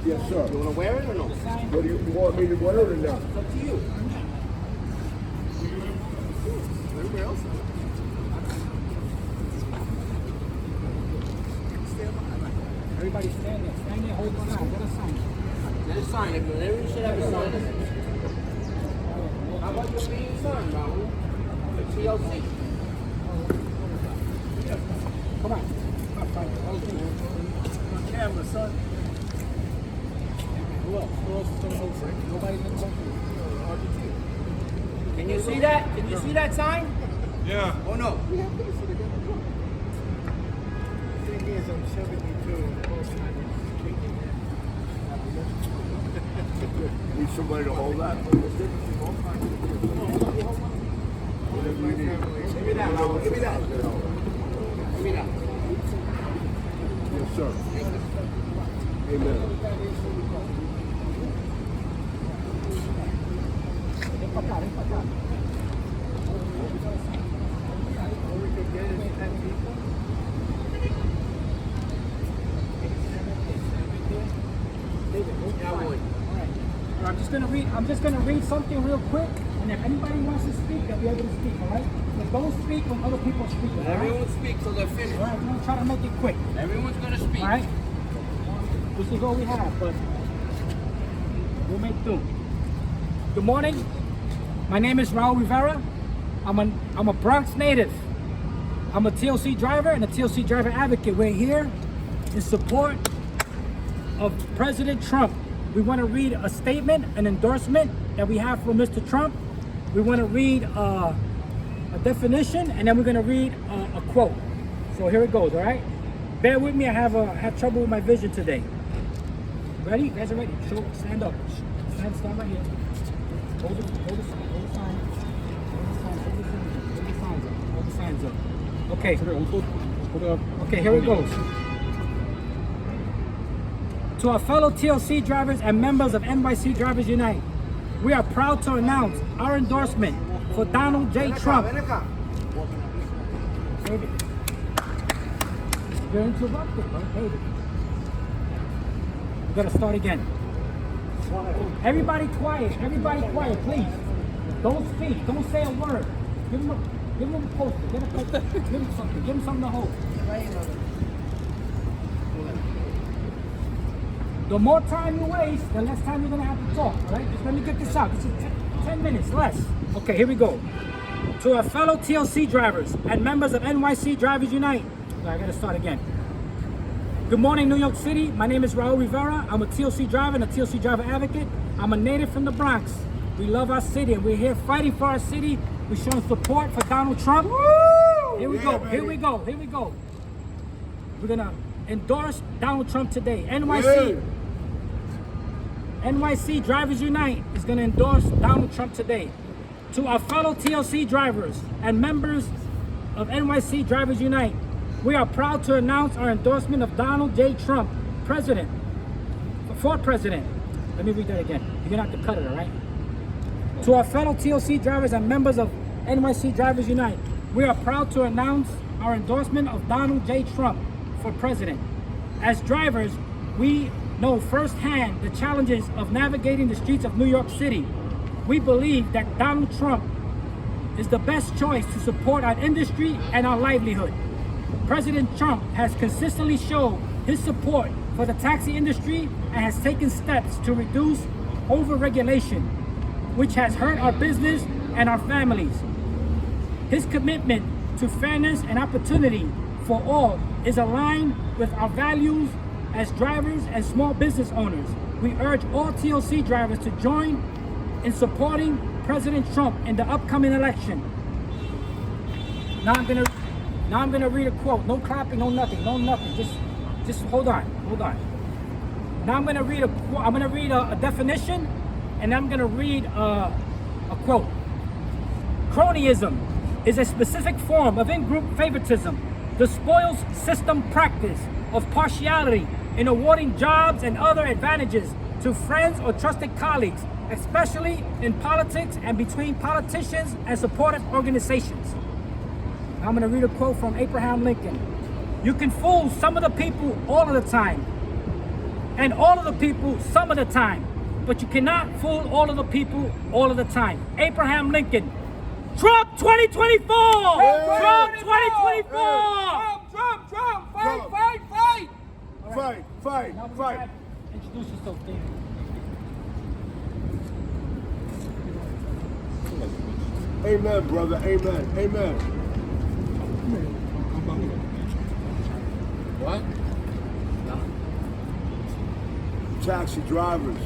Yes, sir. You want to wear it or no? What do you want me to wear it or not? It's up to you. Everywhere else. Everybody stand there. Stand there, hold the sign. Get a sign. Get a sign. Everyone should have a sign. How about your main sign, Raul? The TLC. Come on. On camera, son. Who else? Who else is going to hold it? Nobody's going to hold it. Can you see that? Can you see that sign? Yeah. Oh no. The thing is, I'm 72 and most time it's kicking in. Need somebody to hold that? Give me that, Raul. Give me that. Give me that. Yes, sir. Amen. I'm just gonna read something real quick, and if anybody wants to speak, they'll be able to speak, all right? But don't speak when other people speak, all right? Everyone speaks till they're finished. All right, we're gonna try to make it quick, Everyone's gonna speak. all right? This is all we have, but we'll make do. Good morning. My name is Raul Rivera. I'm a Bronx native. I'm a TLC driver and a TLC driver advocate. We're here in support of President Trump. We want to read a statement, an endorsement that we have from Mr. Trump. We want to read a definition, and then we're going to read a quote. So here it goes, all right? Bear with me, I have trouble with my vision today. Ready? You guys are ready? Stand up. Stand right here. Hold the sign. Hold the sign. Hold the signs up. Okay. Okay, here it goes. To our fellow TLC drivers and members of NYC Drivers Unite, we are proud to announce our endorsement for Donald J. Trump. David, you're interrupted, right, David? We gotta start again. Everybody quiet, please. Don't speak, don't say a word. Give him a poster, give him something to hold. The more time you waste, the less time you're gonna have to talk, all right? Just let me get this out. This is 10 minutes, less. Okay, here we go. To our fellow TLC drivers and members of NYC Drivers Unite. I gotta start again. Good morning, New York City. My name is Raul Rivera. I'm a TLC driver and a TLC driver advocate. I'm a native from the Bronx. We love our city and we're here fighting for our city. We're showing support for Donald Trump. Woo! Here we go. We're gonna endorse Donald Trump today. NYC Drivers Unite is going to endorse Donald Trump today. To our fellow TLC drivers and members of NYC Drivers Unite, we are proud to announce our endorsement of Donald J. Trump, for president. Let me read that again. You're going to have to cut it, all right? To our fellow TLC drivers and members of NYC Drivers Unite, we are proud to announce our endorsement of Donald J. Trump for president. As drivers, we know firsthand the challenges of navigating the streets of New York City. We believe that Donald Trump is the best choice to support our industry and our livelihood. President Trump has consistently shown his support for the taxi industry and has taken steps to reduce overregulation, which has hurt our business and our families. His commitment to fairness and opportunity for all is aligned with our values as drivers and small business owners. We urge all TLC drivers to join in supporting President Trump in the upcoming election. Now I'm gonna read a quote. No clapping, no nothing. Just hold on. Now I'm gonna read a definition, and I'm gonna read a quote. Cronyism is a specific form of in-group favoritism, the spoils system practice of partiality in awarding jobs and other advantages to friends or trusted colleagues, especially in politics and between politicians and supportive organizations. I'm going to read a quote from Abraham Lincoln. You can fool some of the people all of the time, and all of the people some of the time. But you cannot fool all of the people all of the time. Abraham Lincoln. Trump 2024! Trump 2024! Trump! Fight! Now we Fight. have- Introduce yourself, Dave. Amen, brother. Amen. What? Taxi drivers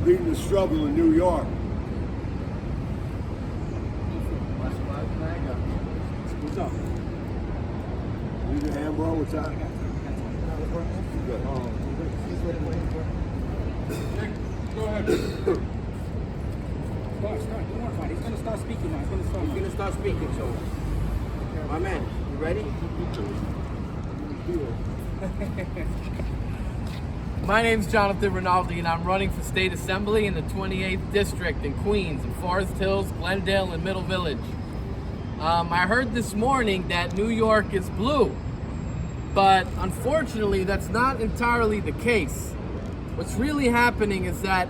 leading the struggle in New York. What's up? Need your hand, bro? What's that? Good. Go ahead. Don't worry about it. He's gonna start speaking now. He's gonna start speaking, so. My man, you ready? My name's Jonathan Rinaldi, and I'm running for state assembly in the 28th district in Queens, in Forest Hills, Glendale, and Middle Village. I heard this morning that New York is blue, but unfortunately, that's not entirely the case. What's really happening is that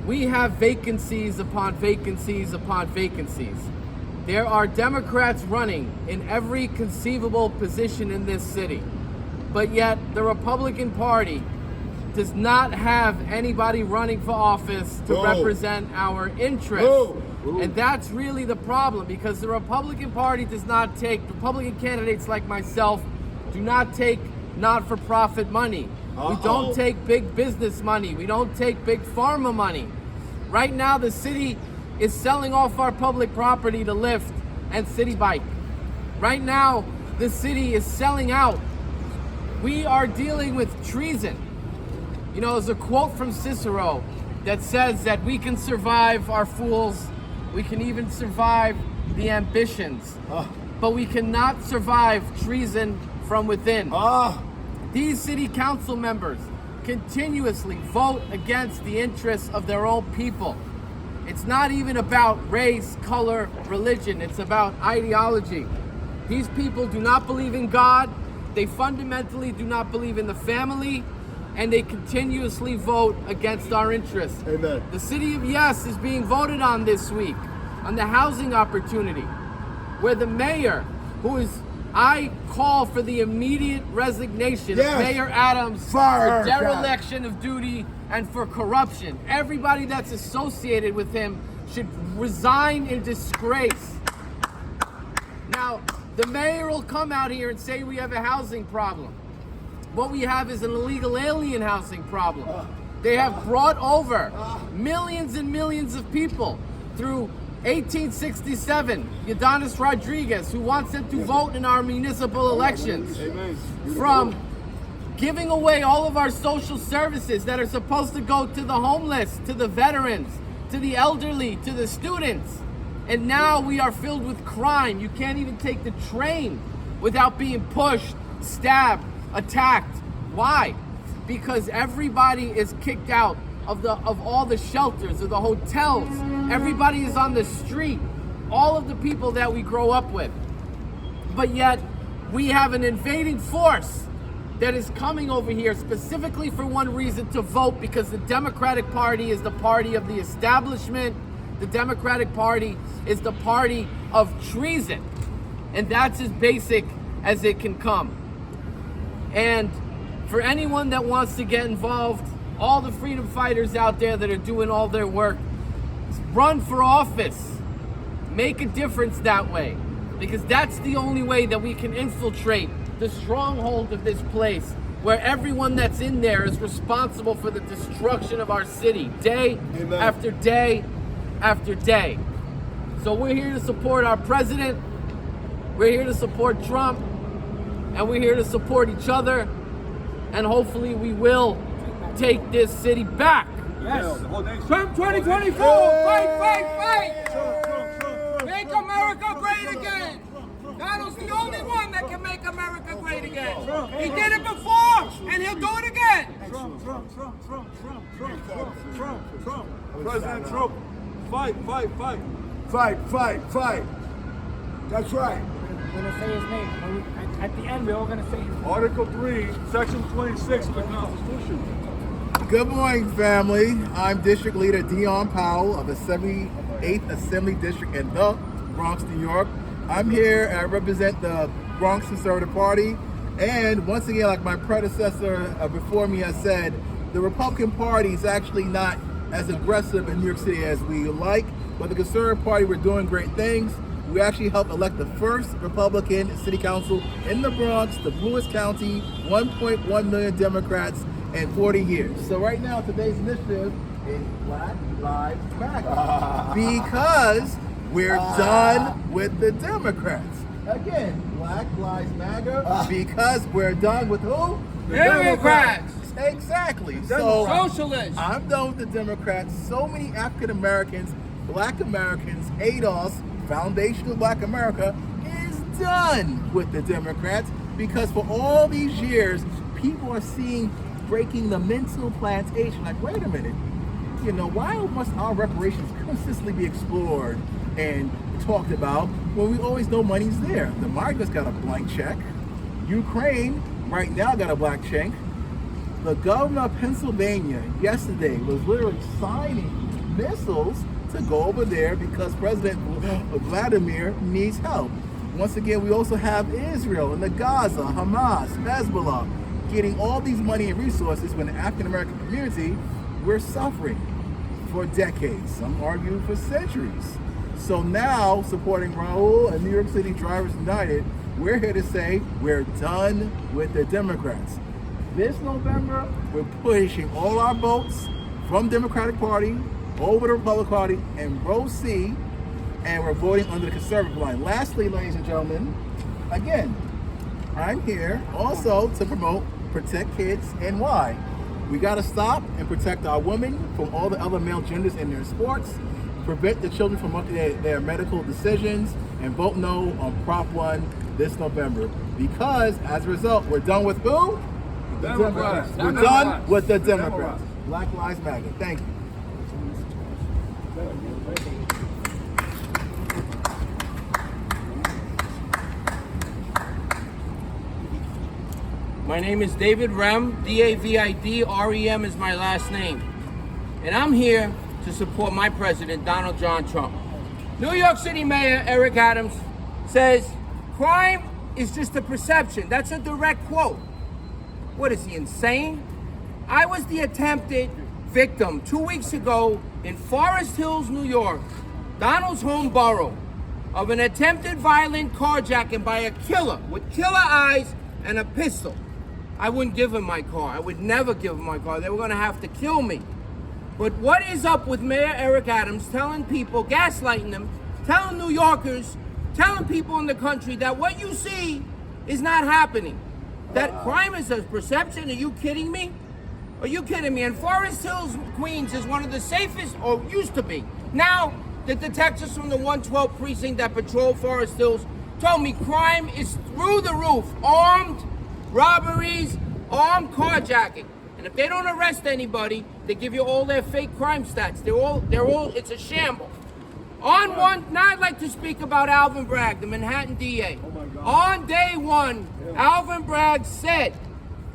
we have vacancies upon vacancies upon vacancies. There are Democrats running in every conceivable position in this city, but yet the Republican Party does not have anybody running for office to No. represent our interests. No. And that's really the problem, because the Republican Party does not take, Republican candidates like myself do not take not-for-profit money. We don't take big business money. We don't take big pharma money. Right now, the city is selling off our public property to Lyft and City Bike. Right now, the city is selling out. We are dealing with treason. You know, there's a quote from Cicero that says that we can survive our fools, we can even survive the ambitions, but we cannot survive treason from within. These city council members continuously vote against the interests of their own people. It's not even about race, color, religion, it's about ideology. These people do not believe in God, they fundamentally do not believe in the family, and they continuously vote against our interests. Amen. The city of Yes is being voted on this week on the housing opportunity, where the mayor, I call for the immediate resignation Yes. of Mayor Adams Fire for her, dereliction of duty and for corruption. Everybody that's associated with him should resign in disgrace. Now, the mayor will come out here and say we have a housing problem. What we have is an illegal alien housing problem. They have brought over millions and millions of people through 1867, Udonis Rodriguez, who wants them to vote in our municipal elections, from giving away all of our social services that are supposed to go to the homeless, to the veterans, to the elderly, to the students. And now we are filled with crime. You can't even take the train without being pushed, stabbed, attacked. Why? Because everybody is kicked out of all the shelters, of the hotels. Everybody is on the street. All of the people that we grow up with. But yet, we have an invading force that is coming over here specifically for one reason: to vote, because the Democratic Party is the party of the establishment. The Democratic Party is the party of treason. And that's as basic as it can come. And for anyone that wants to get involved, all the freedom fighters out there that are doing all their work, run for office. Make a difference that way, because that's the only way that we can infiltrate the stronghold of this place, where everyone that's in there is responsible for the destruction of our city, day after day after day. So we're here to support our president, we're here to support Trump, and we're here to support each other, and hopefully we will take this city back. Yes. Trump 2024, fight! Make America great again. Donald's the only one that can make America great again. He did it before, and he'll do it again. Trump. President Trump, fight. Fight. That's right. We're gonna say his name. At the end, we're all gonna say his name. Article 3, Section 26 of the Constitution. Good morning, family. I'm District Leader Dion Powell of the 78th Assembly District in the Bronx, New York. I'm here and I represent the Bronx Conservative Party. And once again, like my predecessor before me has said, the Republican Party is actually not as aggressive in New York City as we like, but the Conservative Party, we're doing great things. We actually helped elect the first Republican city council in the Bronx, the bluest county, 1.1 million Democrats in 40 years. So right now, today's initiative is Black Lives Matter. Because we're done with the Democrats. Again, Black Lives Matter because we're done with who? The Democrats. Exactly. So Socialists. I'm done with the Democrats. So many African Americans, Black Americans hate us. Foundational Black America is done with the Democrats because for all these years, people are seeing breaking the mental plantation. Like, wait a minute, you know, why must our reparations consistently be explored and talked about when we always know money's there? The migrants got a blank check. Ukraine right now got a blank check. The governor of Pennsylvania yesterday was literally signing missiles to go over there because President Vladimir needs help. Once again, we also have Israel and the Gaza, Hamas, Hezbollah, getting all these money and resources when the African American community, we're suffering for decades, some argue for centuries. So now, supporting Raul and New York City Drivers United, we're here to say we're done with the Democrats. This November, we're pushing all our votes from Democratic Party over the Republican Party and row C, and we're voting under the conservative line. Lastly, ladies and gentlemen, again, I'm here also to promote Protect Kids and why. We got to stop and protect our women from all the other male genders in their sports, prevent the children from making their medical decisions, and vote no on Prop 1 this November. Because, as a result, we're done with who? The Democrats. We're done with the Democrats. Black Lives Matter. Thank you. My name is David Rem, D-A-V-I-D, R-E-M is my last name. And I'm here to support my president, Donald John Trump. New York City Mayor Eric Adams says, crime is just a perception. That's a direct quote. What is he, insane? I was the attempted victim 2 weeks ago in Forest Hills, New York, Donald's home borough, of an attempted violent carjacking by a killer with killer eyes and a pistol. I wouldn't give him my car. I would never give him my car. They were going to have to kill me. But what is up with Mayor Eric Adams telling people, gaslighting them, telling New Yorkers, telling people in the country that what you see is not happening? That crime is a perception? Are you kidding me? Are you kidding me? And Forest Hills, Queens is one of the safest, or used to be. Now, the detectives from the 112 precinct that patrol Forest Hills told me crime is through the roof. Armed robberies, armed carjacking. And if they don't arrest anybody, they give you all their fake crime stats. They're all, it's a shamble. Now I'd like to speak about Alvin Bragg, the Manhattan DA. On day one, Alvin Bragg said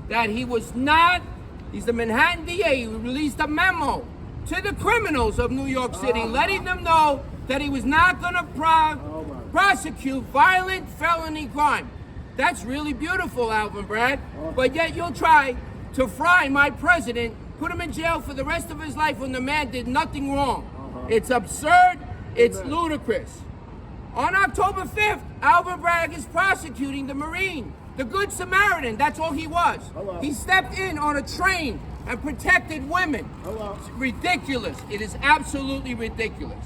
that he's the Manhattan DA. He released a memo to the criminals of New York City, letting them know that he was not going to prosecute violent felony crime. That's really beautiful, Alvin Bragg. But yet you'll try to fry my president, put him in jail for the rest of his life when the man did nothing wrong. It's absurd. It's ludicrous. On October 5th, Alvin Bragg is prosecuting the Marine, the Good Samaritan. That's all he was. He stepped in on a train and protected women. It's ridiculous. It is absolutely ridiculous.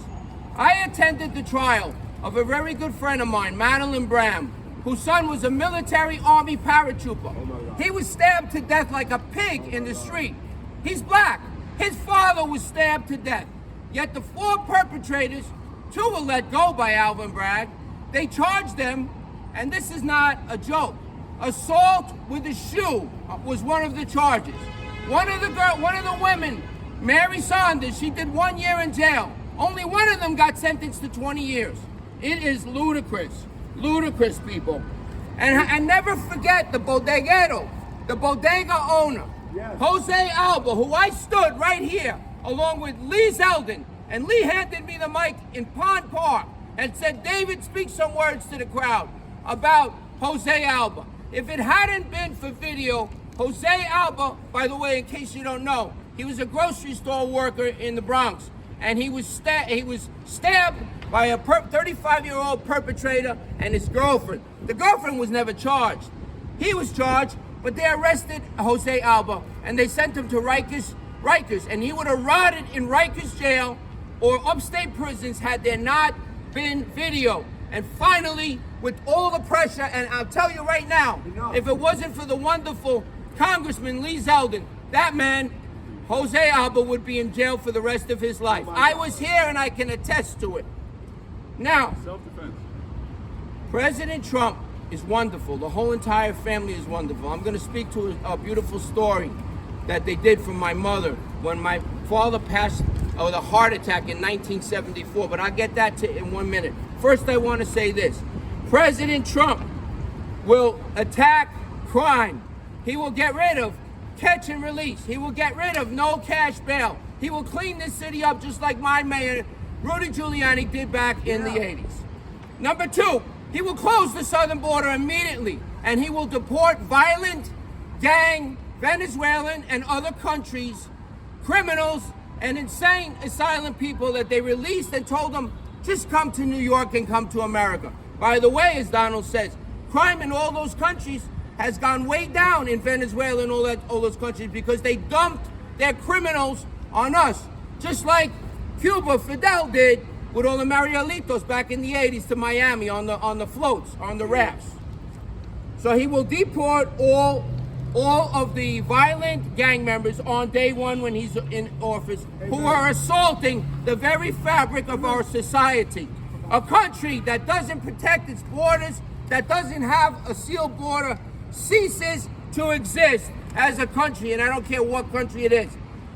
I attended the trial of a very good friend of mine, Madeline Bram, whose son was a military Army paratrooper. He was stabbed to death like a pig in the street. He's black. His father was stabbed to death. Yet the 4 perpetrators, 2 were let go by Alvin Bragg. They charged them, and this is not a joke. Assault with a shoe was one of the charges. One of the women, Mary Saunders, she did 1 year in jail. Only one of them got sentenced to 20 years. It is ludicrous. Ludicrous, people. And never forget the bodeguero, the bodega owner, Yes. Jose Alba, who I stood right here along with Lee Zeldin. And Lee handed me the mic in Pond Park and said, David, speak some words to the crowd about Jose Alba. If it hadn't been for video, Jose Alba, by the way, in case you don't know, he was a grocery store worker in the Bronx, and he was stabbed by a 35-year-old perpetrator and his girlfriend. The girlfriend was never charged. He was charged, but they arrested Jose Alba and they sent him to Rikers, and he would have rotted in Rikers jail or upstate prisons had there not been video. And finally, with all the pressure, and I'll tell you right now, if it wasn't for the wonderful Congressman Lee Zeldin, that man, Jose Alba, would be in jail for the rest of his life. I was here and I can attest to it. Now, Self-defense. President Trump is wonderful. The whole entire family is wonderful. I'm going to speak to a beautiful story that they did for my mother when my father passed with a heart attack in 1974, but I'll get that to in 1 minute. First, I want to say this. President Trump will attack crime. He will get rid of catch and release. He will get rid of no cash bail. He will clean this city up just like my mayor, Rudy Giuliani, did back in the 80s. Number two, he will close the southern border immediately, and he will deport violent, gang, Venezuelan, and other countries, criminals, and insane asylum people that they released and told them, just come to New York and come to America. By the way, as Donald says, crime in all those countries has gone way down in Venezuela and all those countries because they dumped their criminals on us, just like Cuba, Fidel did with all the Marielitos back in the 80s to Miami on the floats, on the rafts. So he will deport all of the violent gang members on day one when he's in office, who are assaulting the very fabric of our society. A country that doesn't protect its borders, that doesn't have a sealed border, ceases to exist as a country, and I don't care what country it is.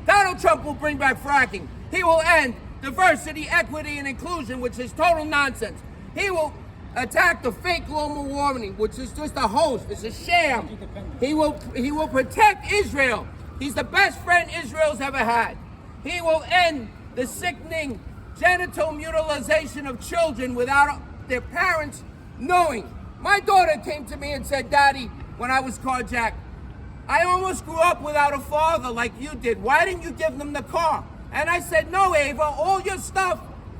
Donald Trump will bring back fracking. He will end diversity, equity, and inclusion, which is total nonsense. He will attack the fake global warming, which is just a hoax. It's a sham. He will protect Israel. He's the best friend Israel's ever had. He will end the sickening genital mutilation of children without their parents knowing. My daughter came to me and said, Daddy, when I was carjacked, I almost grew up without a father like you did. Why didn't you give them the car? And I said, no, Ava, all your stuff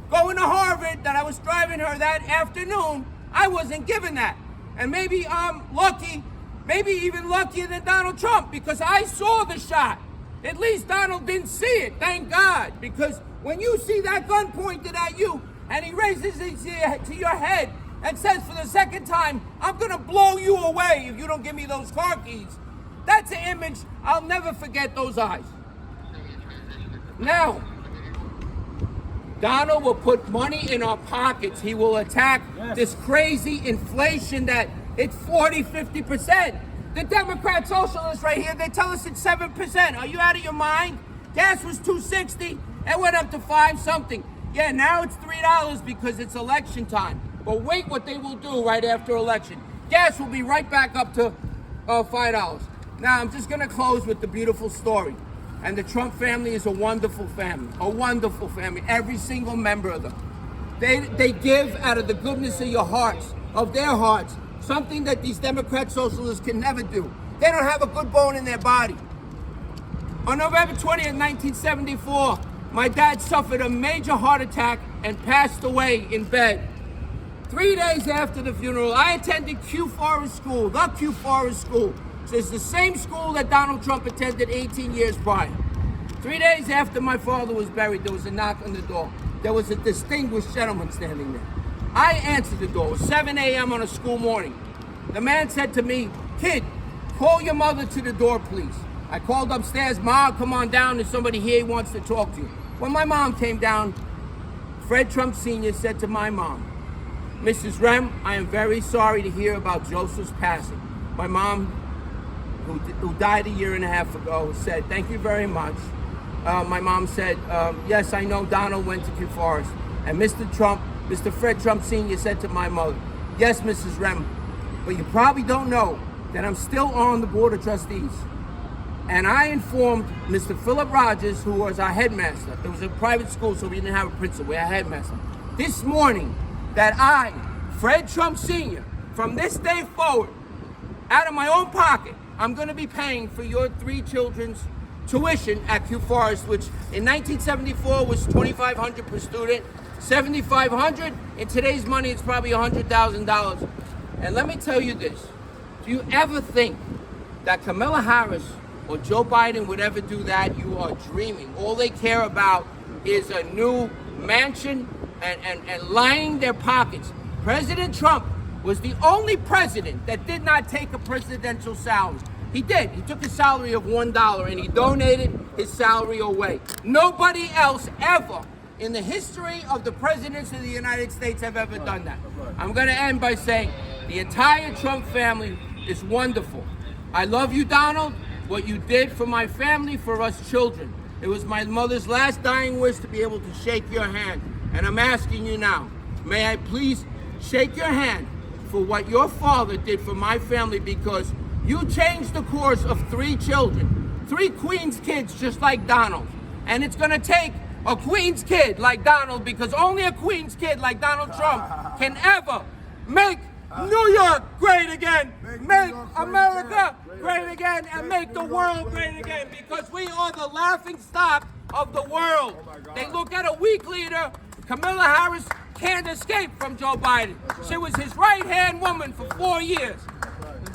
going to Harvard that I was driving her that afternoon, I wasn't given that. And maybe I'm lucky, maybe even luckier than Donald Trump, because I saw the shot. At least Donald didn't see it, thank God. Because when you see that gun pointed at you and he raises it to your head and says for the second time, I'm gonna blow you away if you don't give me those car keys. That's an image, I'll never forget those eyes. Now, Donald will put money in our pockets. He will attack this crazy inflation that it's 40, 50%. The Democrat socialists right here, they tell us it's 7%. Are you out of your mind? Gas was $2.60, it went up to 5 something. Yeah, now it's $3 because it's election time. But wait what they will do right after election. Gas will be right back up to $5. Now, I'm just gonna close with the beautiful story. And the Trump family is a wonderful family, every single member of them. They give out of the goodness of your hearts, of their hearts, something that these Democrat socialists can never do. They don't have a good bone in their body. On November 20th, 1974, my dad suffered a major heart attack and passed away in bed. 3 days after the funeral, I attended Q Forest School, the Q Forest School. It's the same school that Donald Trump attended 18 years prior. 3 days after my father was buried, there was a knock on the door. There was a distinguished gentleman standing there. I answered the door. It was 7 a.m. on a school morning. The man said to me, kid, call your mother to the door, please. I called upstairs, Ma, come on down. There's somebody here who wants to talk to you. When my mom came down, Fred Trump Sr. said to my mom, Mrs. Rem, I am very sorry to hear about Joseph's passing. My mom, who died a year and a half ago, said, thank you very much. My mom said, yes, I know Donald went to Q Forest. And Mr. Fred Trump Sr. said to my mother, Yes, Mrs. Rem, but you probably don't know that I'm still on the Board of Trustees. And I informed Mr. Philip Rogers, who was our headmaster. It was a private school, so we didn't have a principal, we had a headmaster. This morning, that I, Fred Trump Sr., from this day forward, out of my own pocket, I'm gonna be paying for your 3 children's tuition at Q Forest, which in 1974 was $2,500 per student, $7,500. In today's money, it's probably $100,000. And let me tell you this, do you ever think that Kamala Harris or Joe Biden would ever do that? You are dreaming. All they care about is a new mansion and lining their pockets. President Trump was the only president that did not take a presidential salary. He did. He took a salary of $1 and he donated his salary away. Nobody else ever in the history of the presidents of the United States have ever done that. I'm going to end by saying the entire Trump family is wonderful. I love you, Donald. What you did for my family, for us children. It was my mother's last dying wish to be able to shake your hand. And I'm asking you now, may I please shake your hand for what your father did for my family, because you changed the course of 3 children, 3 Queens kids just like Donald. And it's gonna take a Queens kid like Donald, because only a Queens kid like Donald Trump can ever make New York great again, make America great again, and make the world great again, because we are the laughing stock of the world. They look at a weak leader. Kamala Harris can't escape from Joe Biden. She was his right-hand woman for 4 years.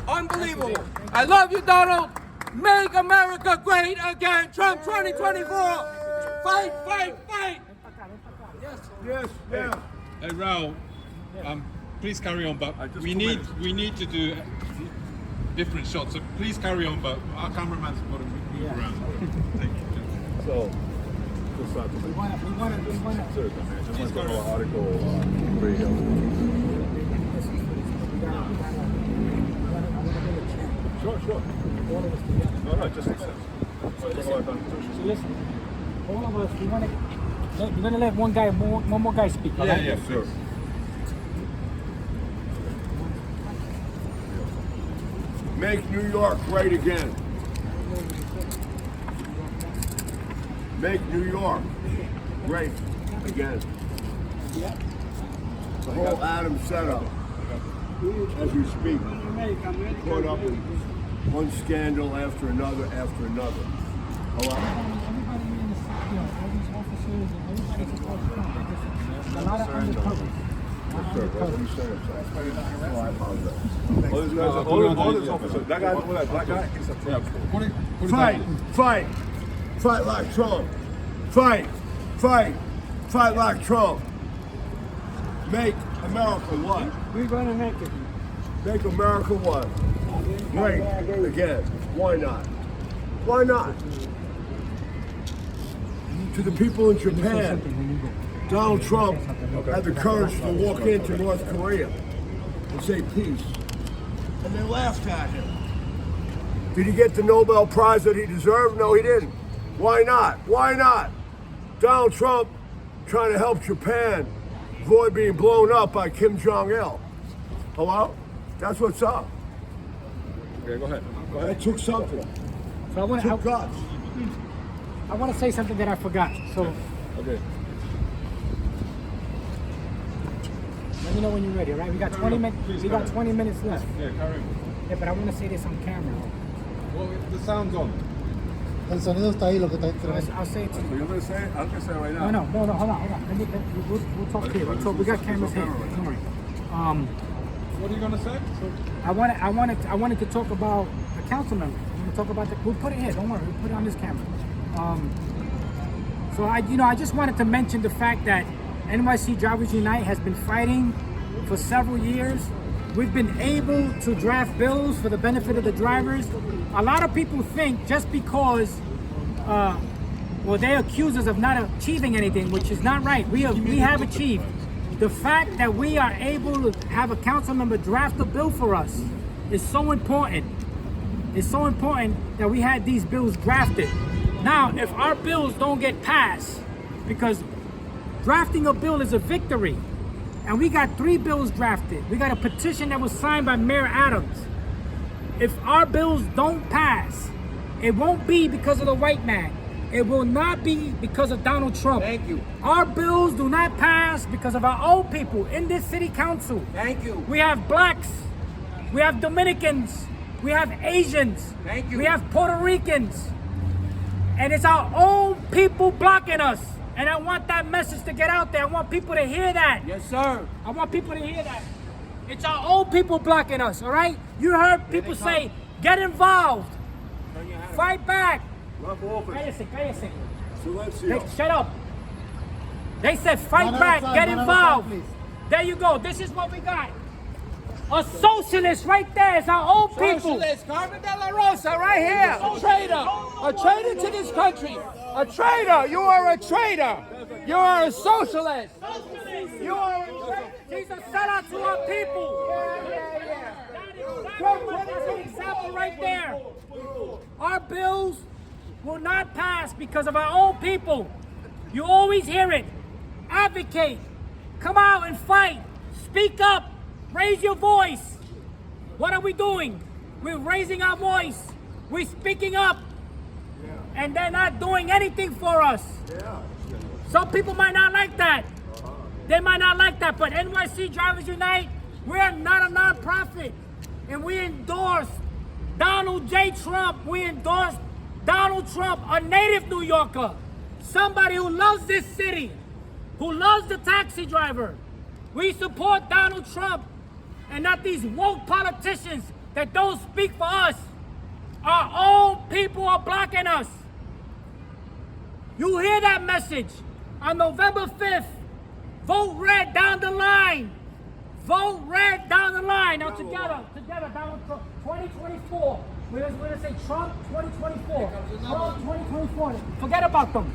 Unbelievable. I love you, Donald. Make America great again. Trump 2024. Fight, fight, fight. Yes, yeah. Hey Raul, please carry on, but we need to do different shots. So please carry on, but our cameraman's got to move around. Thank you. So, just like We want to. just like the whole article on radio. Sure. No, just accept. So listen, all of us, we're gonna let one more guy speak. All right? Yeah, Sure. Make New York great again. Make New York great again. The whole Adam setup, as we speak, caught up in one scandal after another after another. Hello? Everybody in the city, all these officers and everybody's supposed to come. A lot of undercovers. All this officer, that guy over there, black guy, is a Trump. Fight like Trump. Fight like Trump. Make America what? We're gonna make it. Make America what? Great again. Why not? Why not? To the people in Japan, Donald Trump had the courage to walk into North Korea and say peace. And they laughed at him. Did he get the Nobel Prize that he deserved? No, he didn't. Why not? Why not? Donald Trump trying to help Japan avoid being blown up by Kim Jong-il. Hello? That's what's up. Okay, go ahead. That took something. So Took guts. I want to say something that I forgot. So Okay. let me know when you're ready. All right? We got 20 minutes. Please We go got ahead. 20 minutes left. Yeah, carry on. Yeah, but I want to say this on camera. Well, the sound's on. El sonido está ahí, lo que está I'll say it to So you. you're gonna say it? I'm gonna say it right now. No, hold on. We'll talk here. We got cameras here. Don't worry. What are you gonna say? I wanted to talk about a council member. I want to talk about we'll put it here. Don't worry. We'll put it on this camera. So I just wanted to mention the fact that NYC Drivers Unite has been fighting for several years. We've been able to draft bills for the benefit of the drivers. A lot of people think just because, they accuse us of not achieving anything, which is not right. We have achieved. The fact that we are able to have a council member draft a bill for us is so important. It's so important that we had these bills drafted. Now, if our bills don't get passed, because drafting a bill is a victory. And we got 3 bills drafted. We got a petition that was signed by Mayor Adams. If our bills don't pass, it won't be because of the white man. It will not be because of Donald Trump. Thank you. Our bills do not pass because of our old people in this city council. Thank you. We have blacks, we have Dominicans, we have Asians, Thank you. we have Puerto Ricans. And it's our own people blocking us. And I want that message to get out there. I want people to hear that. Yes, sir. I want people to hear that. It's our own people blocking us, all right? You heard people say, get involved. Fight back. Run for office. Cállese. Silencio. Hey, shut up. They said fight One at a back, time, get one at a involved. time, please. There you go. This is what we got. A socialist right there. It's our own people. Socialist Carmen De La Rosa right here. A traitor to this country. A traitor. You are a traitor. You are a socialist. You are a traitor. He's a sellout to our people. That's an example right there. Our bills will not pass because of our own people. You always hear it. Advocate. Come out and fight. Speak up. Raise your voice. What are we doing? We're raising our voice. We're speaking up. And they're not doing anything for us. Some people might not like that. They might not like that, but NYC Drivers Unite, we're not a nonprofit. And we endorse Donald J. Trump. We endorse Donald Trump, a native New Yorker. Somebody who loves this city, who loves the taxi driver. We support Donald Trump and not these woke politicians that don't speak for us. Our own people are blocking us. You hear that message on November 5th. Vote red down the line. Vote red down the line. Now together, Donald Trump, 2024. We're gonna say Trump 2024. Trump 2024. Forget about them.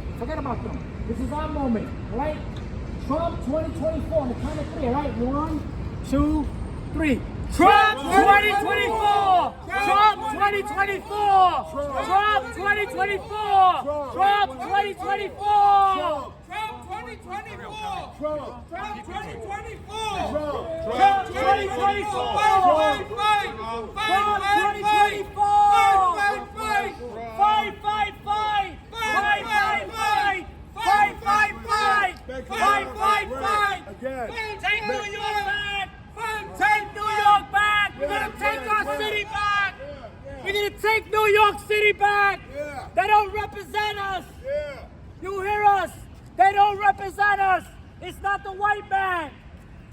This is our moment, right? Trump 2024. On the count of 3, right? 1, 2, 3. Trump 2024! Trump 2024! Trump 2024! Trump 2024! Trump 2024. Trump. Trump 2024. Trump 2024! Fight! Again. Take New York back! Take New York back! We're gonna take our city back! We're gonna take New York City back! Yeah. They don't represent us! Yeah. You hear us? They don't represent us! It's not the white man!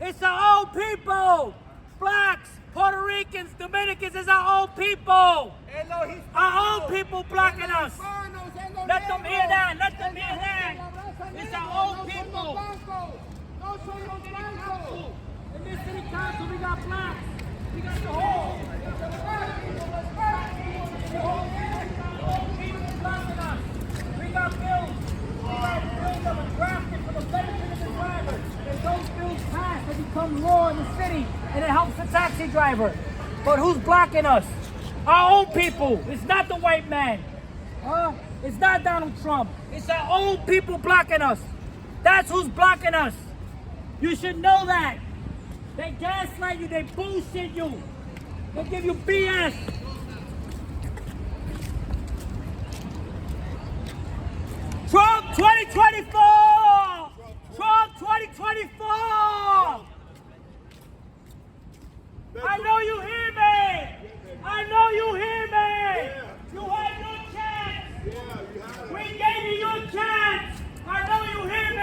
It's our own people! Blacks, Puerto Ricans, Dominicans, it's our own people! Our own people blocking us! Let them hear that! Let them hear that! It's our own people! In this city council, we got blacks. We got the whole. People blocking us. We got bills. We got bills that were drafted for the benefit of the driver. And those bills pass, they become law in the city, and it helps the taxi driver. But who's blocking us? Our own people. It's not the white man. It's not Donald Trump. It's our own people blocking us. That's who's blocking us. You should know that. They gaslight you, they bullshit you. They give you BS. Trump 2024! Trump 2024! I know you hear me! I know you hear me! You had your chance! We gave you your chance! I know you hear me!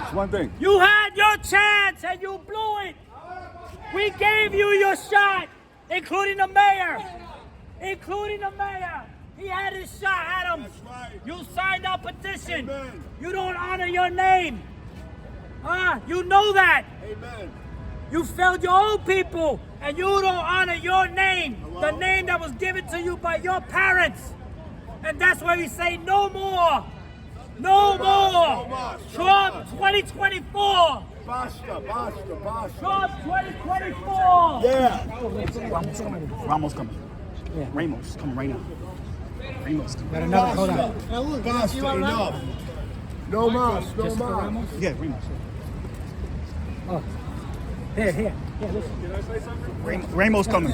It's one thing. You had your chance and you blew it. We gave you your shot, including the mayor. He had his shot, Adams. That's right. You signed our petition. Amen. You don't honor your name. You know that. Amen. You failed your own people and you don't honor your name. The name that was given to you by your parents. And that's why we say no more. No more. Trump 2024. Basta. Trump 2024. Yeah. Ramos coming. Yeah. Ramos coming right now. Ramos coming. Got another, hold on. Basta, enough. No mas, no Just for mas. Ramos? Yeah, Ramos. Oh. Here, listen. Can I say something? Ramos coming.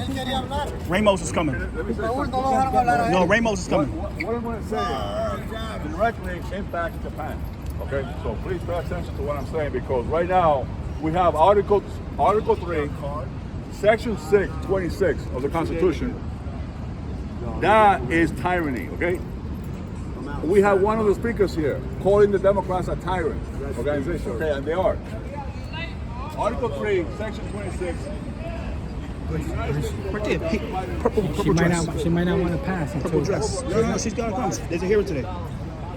Ramos is coming. Let me say something. No, Ramos is coming. What I'm going to say directly impacts Japan. Okay, so please pay attention to what I'm saying because right now we have Article 3, Section 26 of the Constitution. That is tyranny. Okay. We have one of the speakers here calling the Democrats a tyrant organization. Okay, and they are. Article 3, Section 26. Right there. Purple She might dress. not. She might not want to pass. Purple until- dress. No, she's got to come. There's a hearing today.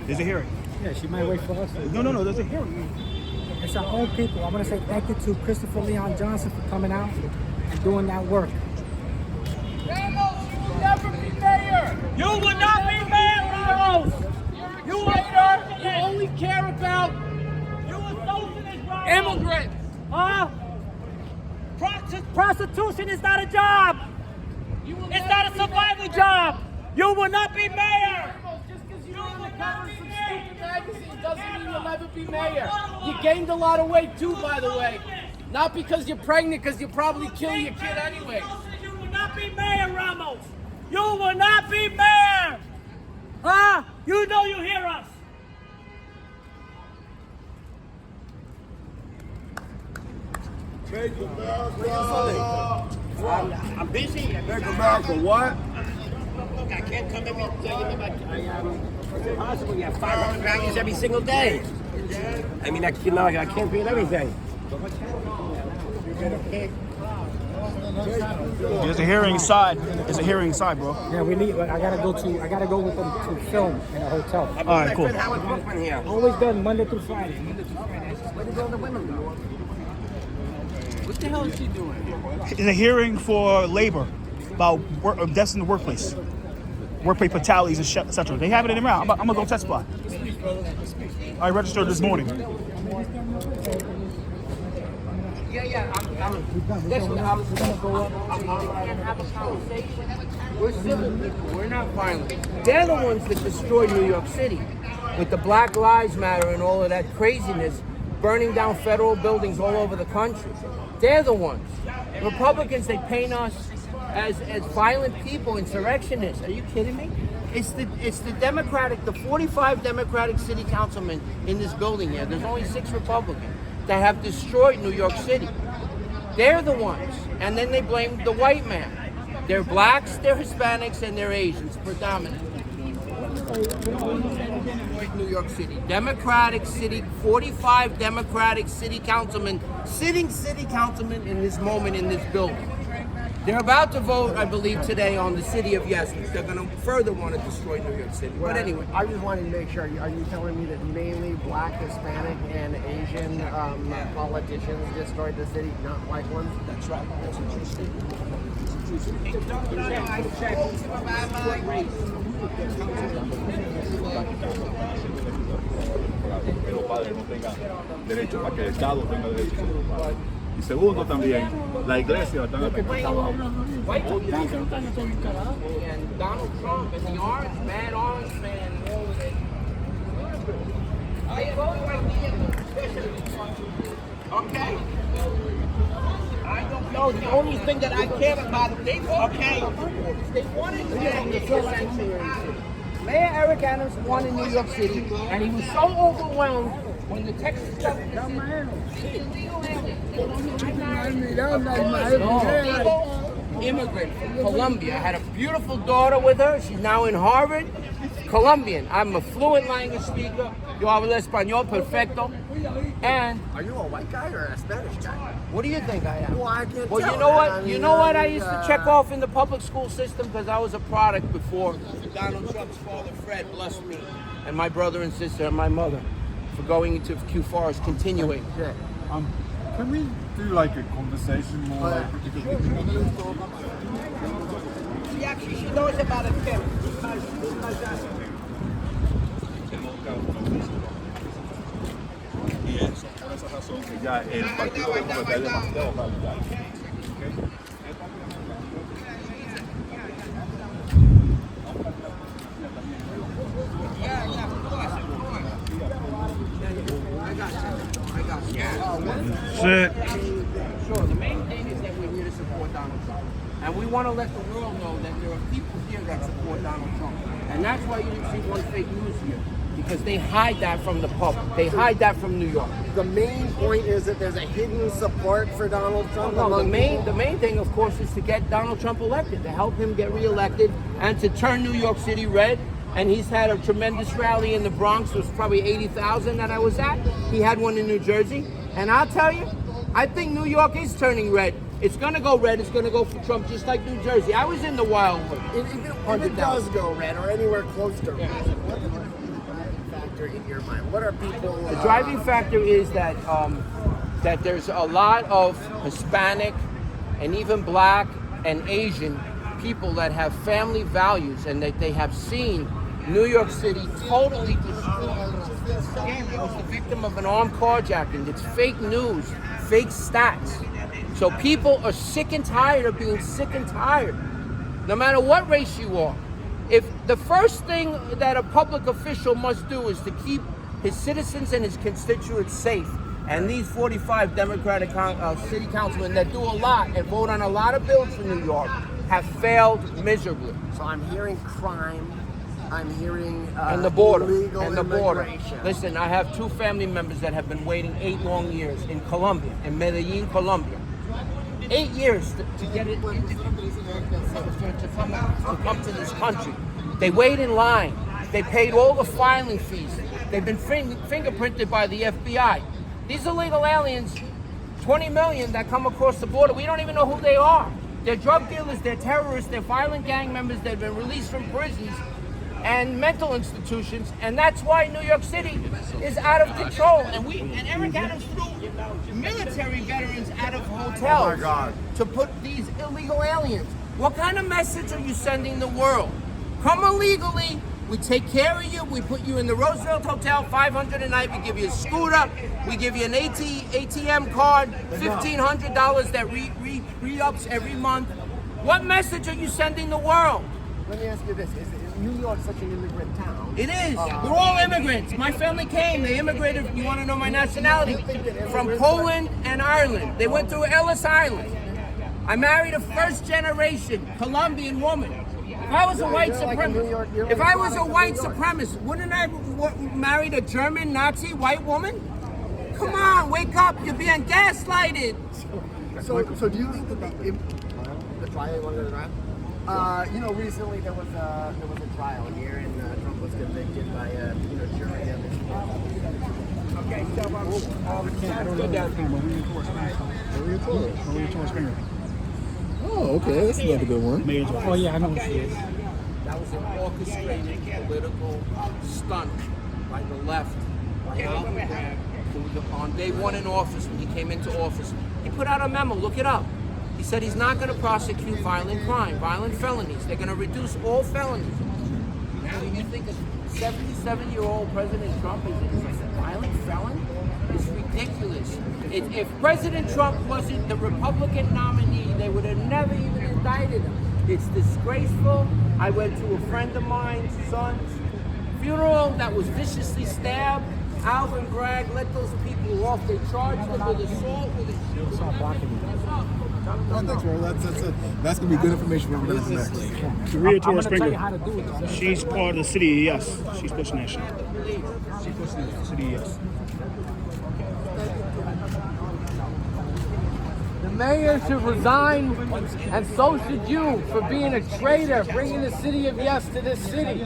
There's a hearing. Yeah, she might wait for us. No. There's a hearing. It's our own people. I want to say thank you to Christopher Leon Johnson for coming out and doing that work. Ramos, you will never be mayor. You will not be mayor, Ramos! You traitor. You only care about You a socialist, Ramos! immigrants. Huh? Prostitution is not a job! You will It's never not a be survival mayor. job! You will not be mayor! Just because you're on the cover of some stupid magazine doesn't mean you'll never be mayor. You gained a lot of weight too, by the way. Not because you're pregnant, because you'll probably kill your kid anyway. You will not be mayor, Ramos! You will not be mayor! Huh? You know you hear us! Make America. I'm busy. Make America what? Look, I can't come every day. It's impossible. You have 500 rallies every single day. I mean, I can't be at everything. There's a hearing inside. There's a hearing inside, bro. Yeah, we need. I gotta go with them to film in a hotel. All right, cool. My friend Howard Brookman here. Always done Monday through Friday. Where did all the women go? What the hell is she doing? It's a hearing for labor about work, deaths in the workplace, workplace fatalities, etc. They have it in the round. I'm gonna go testify. I registered this morning. Yeah. Listen, I'm gonna go up and have a conversation. We're civil people. We're not violent. They're the ones that destroyed New York City with the Black Lives Matter and all of that craziness, burning down federal buildings all over the country. They're the ones. Republicans, they paint us as violent people, insurrectionists. Are you kidding me? It's the Democratic, the 45 Democratic city councilmen in this building here. There's only 6 Republicans that have destroyed New York City. They're the ones. And then they blame the white man. They're blacks, they're Hispanics, and they're Asians, predominantly. New York City. Democratic city, 45 Democratic city councilmen, sitting city councilmen in this moment in this building. They're about to vote, I believe, today on the city of Yes, which they're going to further want to destroy New York City. But anyway. I just wanted to make sure. Are you telling me that mainly black, Hispanic, and Asian politicians destroyed the city, not white ones? That's right. That's what you said. Que los padres no tengan derecho, para que el Estado tenga derecho sobre los padres. Y segundo también, la iglesia está afectada. And Donald Trump and the orange man, and all of it. I vote right now. Okay. I don't know. The only thing that I care about, they wanted to get Mayor Eric Adams won in New York City, and he was so overwhelmed when the Texas governor immigrant from Colombia. I had a beautiful daughter with her. She's now in Harvard. Colombian. I'm a fluent language speaker. Yo hablo español perfecto. And Are you a white guy or a Spanish guy? what do you think I am? Well, I can't Well, tell. you know what? I mean, You know what I used to check off in the public school system because I was a product before Donald Trump's father, Fred, blessed me, and my brother and sister and my mother for going into Q Forest, continuing. Can we do like a conversation more like She knows about a kid. y eso, por esa razón que ya el partido demócrata es demasiado radical. want to let the world know that there are people here that support Donald Trump. And that's why you didn't see one fake news here. Because they hide that from the public. They hide that from New York. The main point is that there's a hidden support for Donald Trump. No, the main thing, of course, is to get Donald Trump elected, to help him get reelected, and to turn New York City red. And he's had a tremendous rally in the Bronx. It was probably 80,000 that I was at. He had one in New Jersey. And I'll tell you, I think New York is turning red. It's going to go red. It's going to go for Trump, just like New Jersey. I was in the Wildwood. If it does go red or anywhere close to red, what is the driving factor in your mind? What are people... The driving factor is that that there's a lot of Hispanic and even Black and Asian people that have family values, and that they have seen New York City totally destroyed. It was the victim of an armed carjacking. It's fake news, fake stats. So people are sick and tired of being sick and tired, no matter what race you are. If the first thing that a public official must do is to keep his citizens and his constituents safe, and these 45 Democratic city councilmen that do a lot and vote on a lot of bills for New York have failed miserably. So I'm hearing crime. I'm hearing And the border. illegal And the border. immigration. Listen, I have 2 family members that have been waiting 8 long years in Colombia, in Medellin, Colombia. 8 years to get it to come to this country. They wait in line. They paid all the filing fees. They've been fingerprinted by the FBI. These illegal aliens, 20 million that come across the border, we don't even know who they are. They're drug dealers, they're terrorists, they're violent gang members, they've been released from prisons and mental institutions, and that's why New York City is out of control. And Eric Adams threw military veterans out of hotels to put these illegal aliens. What kind of message are you sending the world? Come illegally, we take care of you, we put you in the Roosevelt Hotel, $500 a night, we give you a scooter, we give you an ATM card, $1,500 that re-ups every month. What message are you sending the world? Let me ask you this. Is New York such an immigrant town? It is. We're all immigrants. My family came. They immigrated. You want to know my nationality? From Poland and Ireland. They went through Ellis Island. I married a first-generation Colombian woman. If I was a white supremacist, wouldn't I married a German Nazi white woman? Come on, wake up! You're being gaslighted. So do you think that the trial? You want to go to the trial? You know, recently there was a trial here, and Trump was convicted by jury. Okay, so go down. Oh, okay, that's another good one. Oh yeah, I know who she is. That was an orchestrated political stunt by the left, by Al Grab, on day 1 in office, when he came into office. He put out a memo, look it up. He said he's not going to prosecute violent crime, violent felonies. They're going to reduce all felonies. Now, you think a 77-year-old President Trump is a violent felon? It's ridiculous. If President Trump wasn't the Republican nominee, they would have never even indicted him. It's disgraceful. I went to a friend of mine's son's funeral that was viciously stabbed. Alvin Bragg let those people off. They charged them with assault, with Thanks, bro. That's going to be good information for everybody next. Maria Torres I'm gonna tell you Springer. how to do it. She's part of the city of Yes. She's pushing that shit. She's pushing the city of Yes. The mayor should resign, and so should you, for being a traitor, bringing the city of Yes to this city.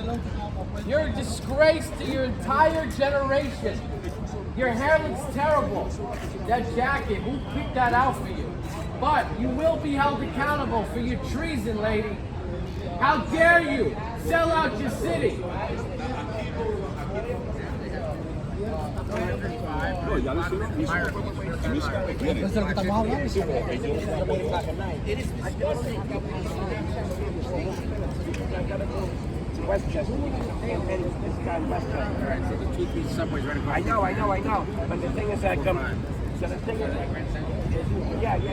You're a disgrace to your entire generation. Your hair looks terrible. That jacket, who picked that out for you? But you will be held accountable for your treason, lady. How dare you sell out your city? Westchester. This guy Westchester. Right, so the 2-3 subways right across. I know. But the thing is that so the thing is, yeah. Yeah,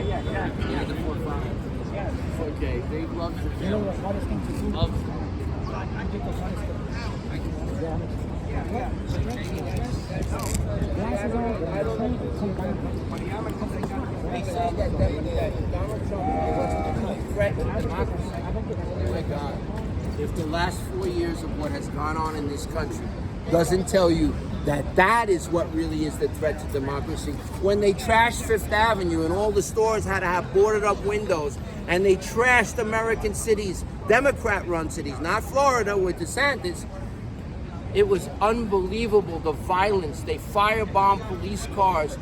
it's okay. They love the You know what hardest thing to do? love. I think the hardest thing. Glasses on, They say that Donald Trump wants to become threat to democracy. Oh my God. If the last 4 years of what has gone on in this country doesn't tell you that that is what really is the threat to democracy. When they trashed Fifth Avenue and all the stores had to have boarded up windows, and they trashed American cities, Democrat-run cities, not Florida with DeSantis, it was unbelievable, the violence. They firebombed police cars,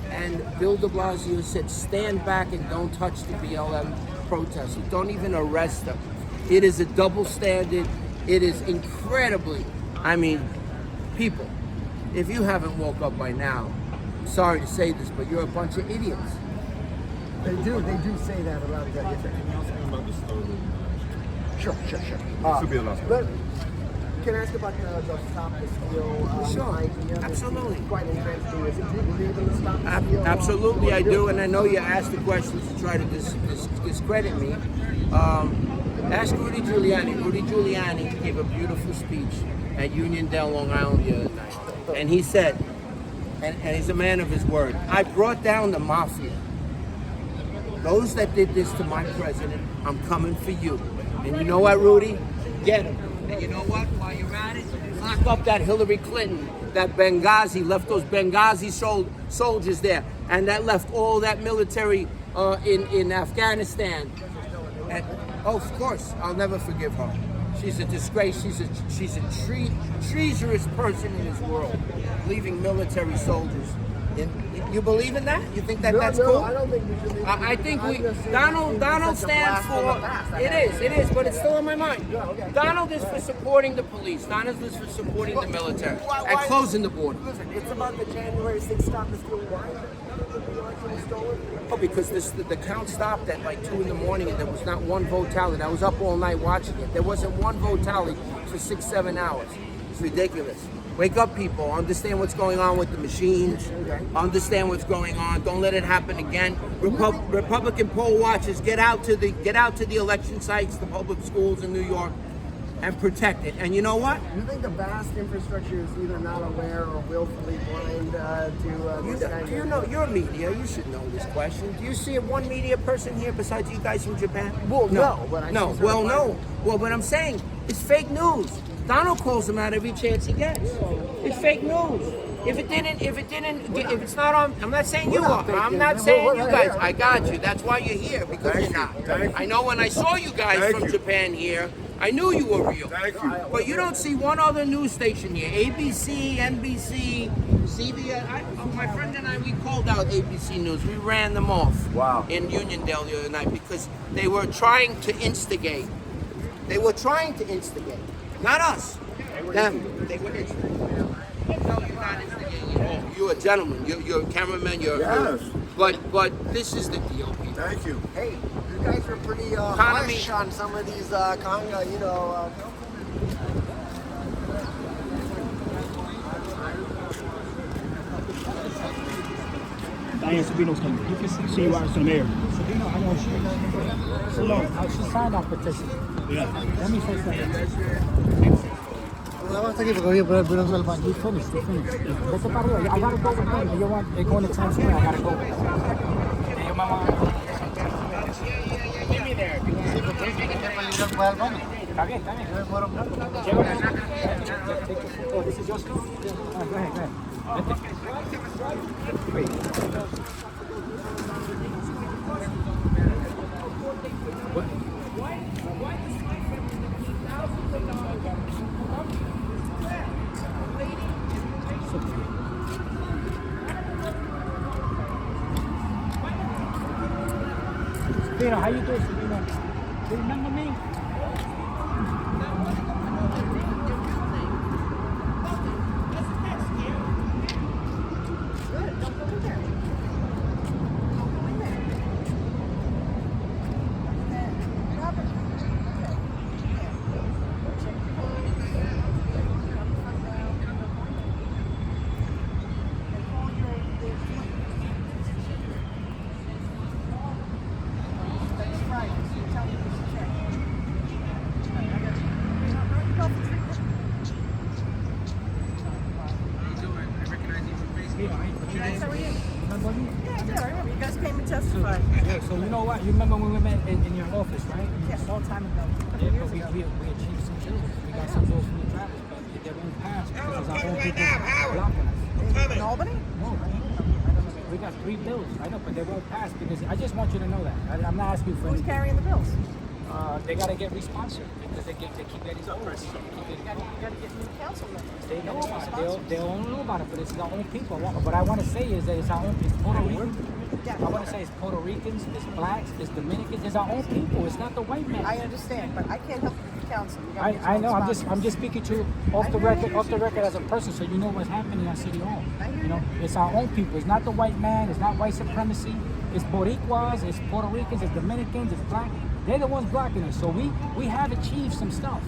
and Bill de Blasio said, stand back and don't touch the BLM protesters. Don't even arrest them. It is a double standard. It is incredibly, I mean, people, if you haven't woke up by now, I'm sorry to say this, but you're a bunch of idiots. They do say that about each other. Sure. This will be the last one. But can I ask about the Stop the Steal Sure, idea? absolutely. It's quite interesting. Is it, do you believe in the Stop the Steal? Absolutely, I do, and I know you asked the questions to try to discredit me. Ask Rudy Giuliani. Rudy Giuliani gave a beautiful speech at Uniondale, Long Island the other night, and he said, and he's a man of his word, I brought down the mafia. Those that did this to my president, I'm coming for you. And you know what, Rudy? Get him. And you know what? While you're at it, lock up that Hillary Clinton, that Benghazi, left those Benghazi soldiers there, and that left all that military in Afghanistan. And, oh, of course, I'll never forgive her. She's a disgrace. She's a treacherous person in this world, leaving military soldiers. You believe in that? You think that that's cool? I don't think we should leave. I think Donald stands for, it is, but it's still in my mind. Donald is for supporting the police. Donald is for supporting the military and closing the border. Listen, it's about the January 6th Stop the Steal. Why the election was stolen? Oh, because the count stopped at like 2 in the morning and there was not one vote tallied. I was up all night watching it. There wasn't one vote tallied for 6-7 hours. It's ridiculous. Wake up, people. Understand what's going on with the machines. Understand what's going on. Don't let it happen again. Republican poll watchers, get out to the election sites, the public schools in New York, and protect it. And you know what? You think the vast infrastructure is either not aware or willfully blind to this kind Do you know, you're media, you should know this question. Do you see one media person here besides you guys from Japan? Well, no, but I No, see well, some- no. Well, what I'm saying, it's fake news. Donald calls them out every chance he gets. It's fake news. If it's not on, I'm not saying you are. I'm not saying you guys. I got you. That's why you're here, because you're not. I know when I saw you guys from Japan here, I knew you were real. But you don't see one other news station here. ABC, NBC, CBS. My friend and I, we called out ABC News. We ran them off in Uniondale the other night because they were trying to instigate. They were trying to instigate. Not us. Them. They were instigating. No, you're not instigating at all. You're a gentleman. You're a cameraman. Yes. But this is the deal, people. Thank you. Hey, you guys are pretty harsh on some of these, Diane Sabino's coming. You can see you out to the mayor. Sabino, I know she signed that petition. Yeah. Let me say something. Basta aquí porque voy a poner Bruno al baño. You finished. Vete para arriba. I gotta go with them. They're going to Times Square. I gotta go. And your mama. Meet me there. Sí, porque es que te voy al baño. Está bien. Yo me muero. Oh, this is your school? Yeah. Go ahead. Sabino, how you doing, Sabino? Do you remember me? Yeah, I do. I remember you guys came and testified. Yeah, so you know what? You remember when we met in your office, right? Yes, a long time ago. Yeah, but we achieved some bills. We got some bills from the drivers, but they won't pass because it's our own people blocking us. In Albany? No, I don't know. We got 3 bills. I know, but they won't pass because I just want you to know that. I'm not asking you for Who's anything. carrying the bills? They gotta get responsive because they keep getting votes. You gotta get new council members. They know about it. They don't know about it, but it's our own people. What I want to say is that it's our own. It's Puerto Rican. I want to say it's Puerto Ricans, it's blacks, it's Dominicans. It's our own people. It's not the white man. I understand, but I can't help the council. You gotta get I your know. responsibilities. I'm just speaking to you off the record as a person, so you know what's happening at City Hall. You know, it's our own people. It's not the white man. It's not white supremacy. It's Boricuas. It's Puerto Ricans. It's Dominicans. It's black. They're the ones blocking us. So we have achieved some stuff.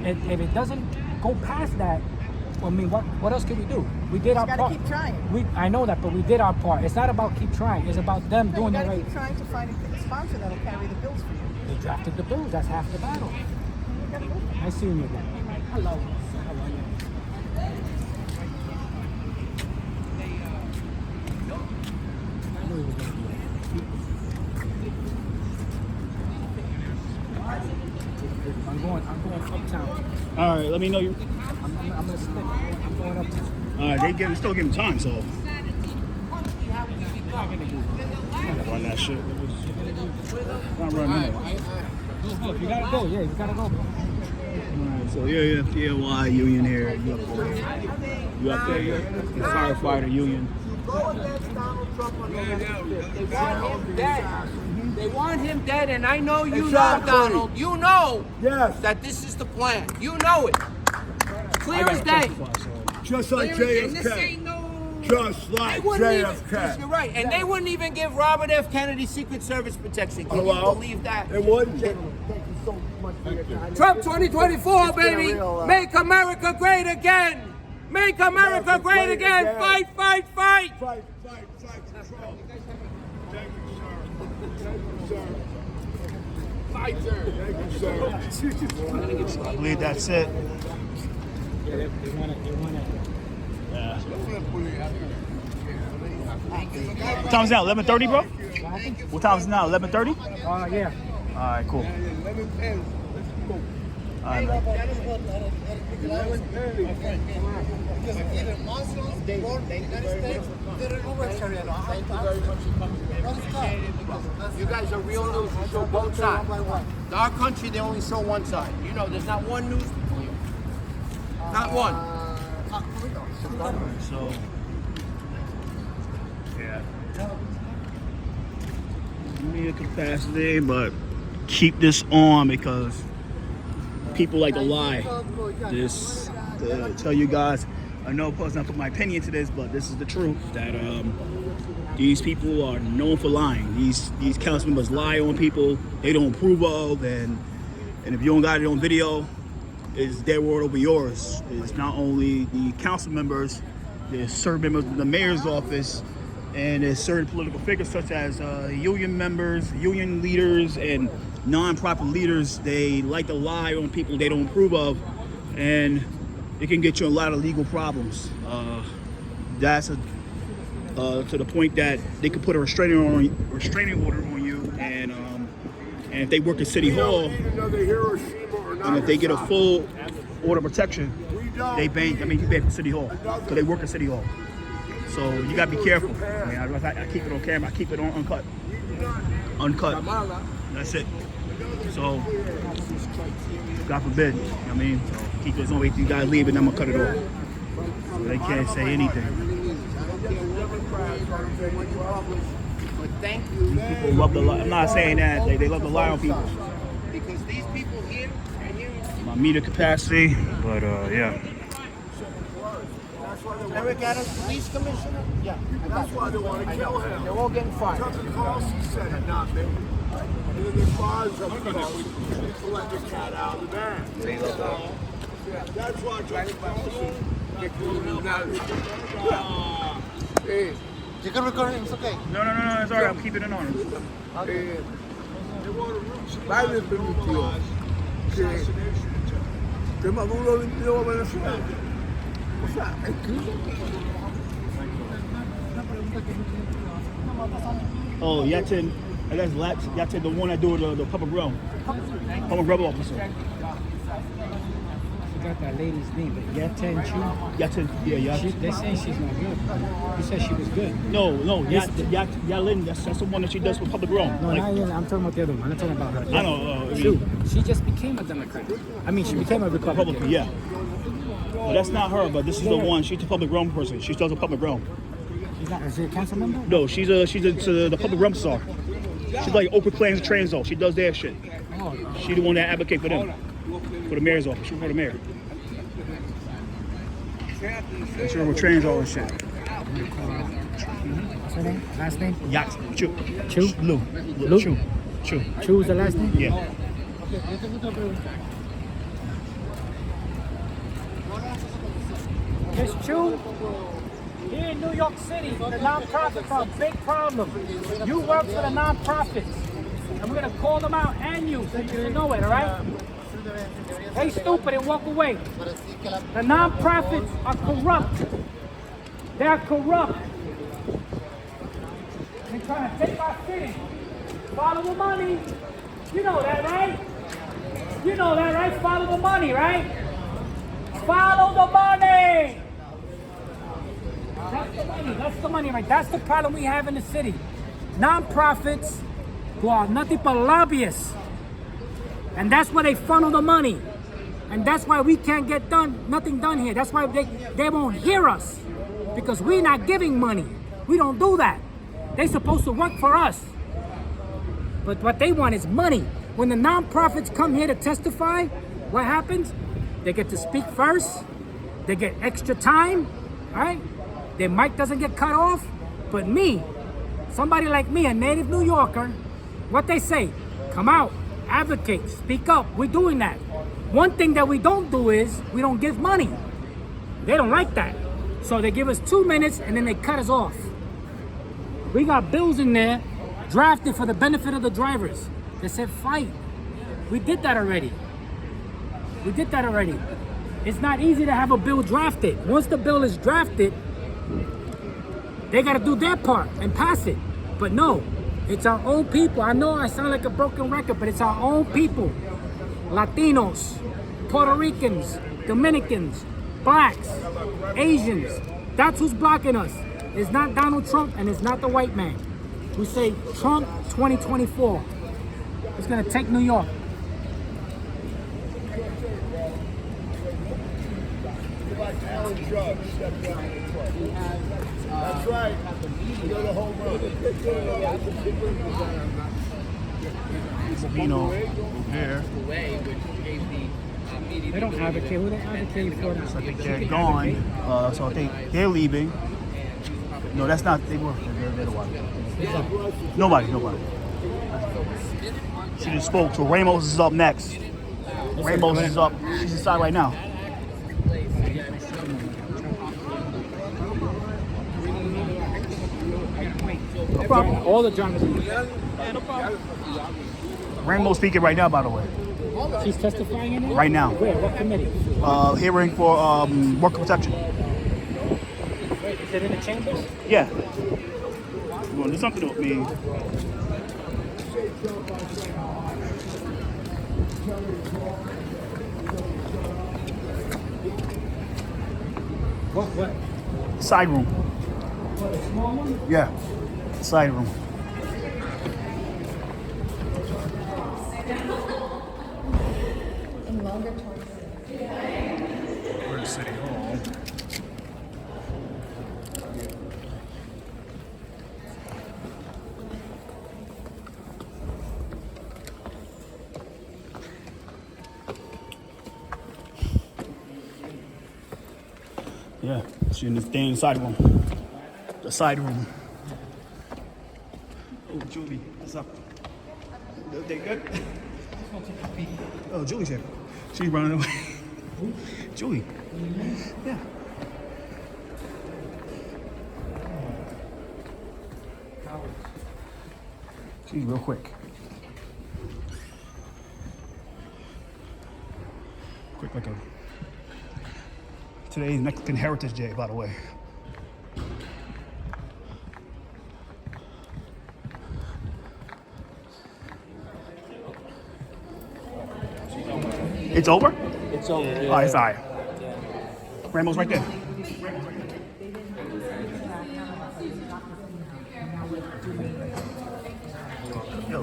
And if it doesn't go past that, I mean, what else can we do? We did our gotta part. keep trying. I know that, but we did our part. It's not about keep trying. It's about them You doing the gotta right. keep trying to find a sponsor that'll carry the bills for you. They drafted the bills. That's half the battle. You gotta move. Nice seeing you again. Hello. How are you? I knew he was gonna be there. I'm going uptown. All right, let me know you. I'm gonna stick. I'm going uptown. All right, they still giving time, so. Run that shit. Not running anyway. You gotta go. Yeah, you gotta go. Alright, so yeah, PLY union here. You up there, yeah. The firefighter union. They want him dead. They want him dead, and I know you Exactly. know, Donald. You know Yes. that this is the plan. You know it. Clear as day. Just like Clear as- and this JFK. ain't no. Just They like wouldn't even. JFK. You're right, and they wouldn't even give Robert F. Kennedy Secret Service protection. Can you Hello? believe that? It wouldn't. Thank you so much for your time. Trump 2024, It's been a baby. real, Make America great again. Make America great again. Fight, fight, fight. Fight for Trump. Thank you, sir. Thank you, sir. Thank you, sir. I believe that's it. Yeah, they wanna. Yeah. What time is it now? 11:30, bro? What time is it now? 11:30? Yeah. All right, cool. All right, man. You guys are real news. You show both sides. Our country, they only show one side. You know, there's not one news for you. Not one. So, yeah. Need a capacity, but keep this on because people like to lie. This, to tell you guys, I know, plus not put my opinion to this, but this is the truth that these people are known for lying. These council members lie on people they don't approve of, and if you don't got it on video, it's their word over yours. It's not only the council members, there's certain members of the mayor's office, and there's certain political figures such as union members, union leaders, and non-profit leaders. They like to lie on people they don't approve of, and it can get you in a lot of legal problems. That's to the point that they could put a restraining order on you, and if they work at City Hall, and if they get a full order of protection, they bank. I mean, you bank for City Hall because they work at City Hall. So you gotta be careful. I mean, I keep it on camera. I keep it on uncut. That's it. So God forbid. I mean, so keep this on. If you guys leave it, I'm gonna cut it off. So they can't say anything. But thank you. People love to lie. I'm not saying that. They love to lie on people. Because these people here and here. My meter capacity, but yeah. Eric Adams, police commissioner? Yeah. That's why they want to kill him. They're all getting fired. Tucker Carlson said it, not me. And then they fired Tucker Carlson to let the cat out of the bag. That's why Tucker Carlson You can record it, it's okay. No, it's alright. I'm keeping it on. Biden permitió que Maduro limpió Venezuela. O sea, es Oh, Yetin And that's Yate, the one that do the public realm. Public rebel officer. I forgot that lady's name, but Yaten Chu. Yate, yeah, Yate. They're saying she's not good. You said she was good. No, Yalin, that's the one that she does for public realm. No, Like, not Yalin. I'm talking about the other one. I'm not talking about her. I know. Chu. She just became a Democrat. I mean, she became a Republican. Republican, yeah. But that's not her, but this is the one. She's the public realm person. She does the public realm. She's not, is she a council member? No, she's the public realm star. She's like Oprah Claims Trans Zone. She does their shit. Oh, She the one that advocate for them. For the mayor's office. She for the mayor. She will trans all and shit. what's her name? Last name? Yacht. Chu. Chu? Lu. Lu? Chu. Chu. Chu is the last name? Yeah. Miss Chu, here in New York City, the nonprofits are a big problem. You work for the nonprofits, and we're gonna call them out and you, so you can know it, all right? Hey, stupid, and walk away. The nonprofits are corrupt. They are corrupt. They're trying to take our city. Follow the money. You know that, right? You know that, right? Follow the money, right? Follow the money. That's the money. That's the money, right? That's the problem we have in the city. Nonprofits who are nothing but lobbyists. And that's where they funnel the money. And that's why we can't get nothing done here. That's why they won't hear us. Because we're not giving money. We don't do that. They're supposed to work for us. But what they want is money. When the nonprofits come here to testify, what happens? They get to speak first. They get extra time, right? Their mic doesn't get cut off. But me, somebody like me, a native New Yorker, what they say, come out, advocate, speak up. We're doing that. One thing that we don't do is we don't give money. They don't like that. So they give us 2 minutes and then they cut us off. We got bills in there drafted for the benefit of the drivers. They said fight. We did that already. We did that already. It's not easy to have a bill drafted. Once the bill is drafted, they got to do their part and pass it. But no, it's our own people. I know I sound like a broken record, but it's our own people. Latinos, Puerto Ricans, Dominicans, blacks, Asians. That's who's blocking us. It's not Donald Trump and it's not the white man. We say Trump 2024. It's going to take New York. That's right. You're the home run. Sabino here. They don't advocate. Who they advocate for? I think they're gone. So I think they're leaving. No, that's not. They were. They're the one. Nobody. She just spoke. So Ramos is up next. Ramos is up. She's inside right now. No problem. All the drivers. Rainbow speaking right now, by the way. She's testifying in it? Right now. Where? What committee? Hearing for worker protection. Wait, is it in the chambers? Yeah. You want to do something with me? What? Side room. What, a small one? Yeah. Side room. We're in City Hall. Yeah, she's in this dang side room. The side room. Oh, Julie, what's up? They good? Oh, Julie's here. She's running away. Julie. Yeah. She's real quick. Quick like a... Today's Mexican Heritage Day, by the way. It's over? It's over. Oh, it's all right. Ramos right there. Yo,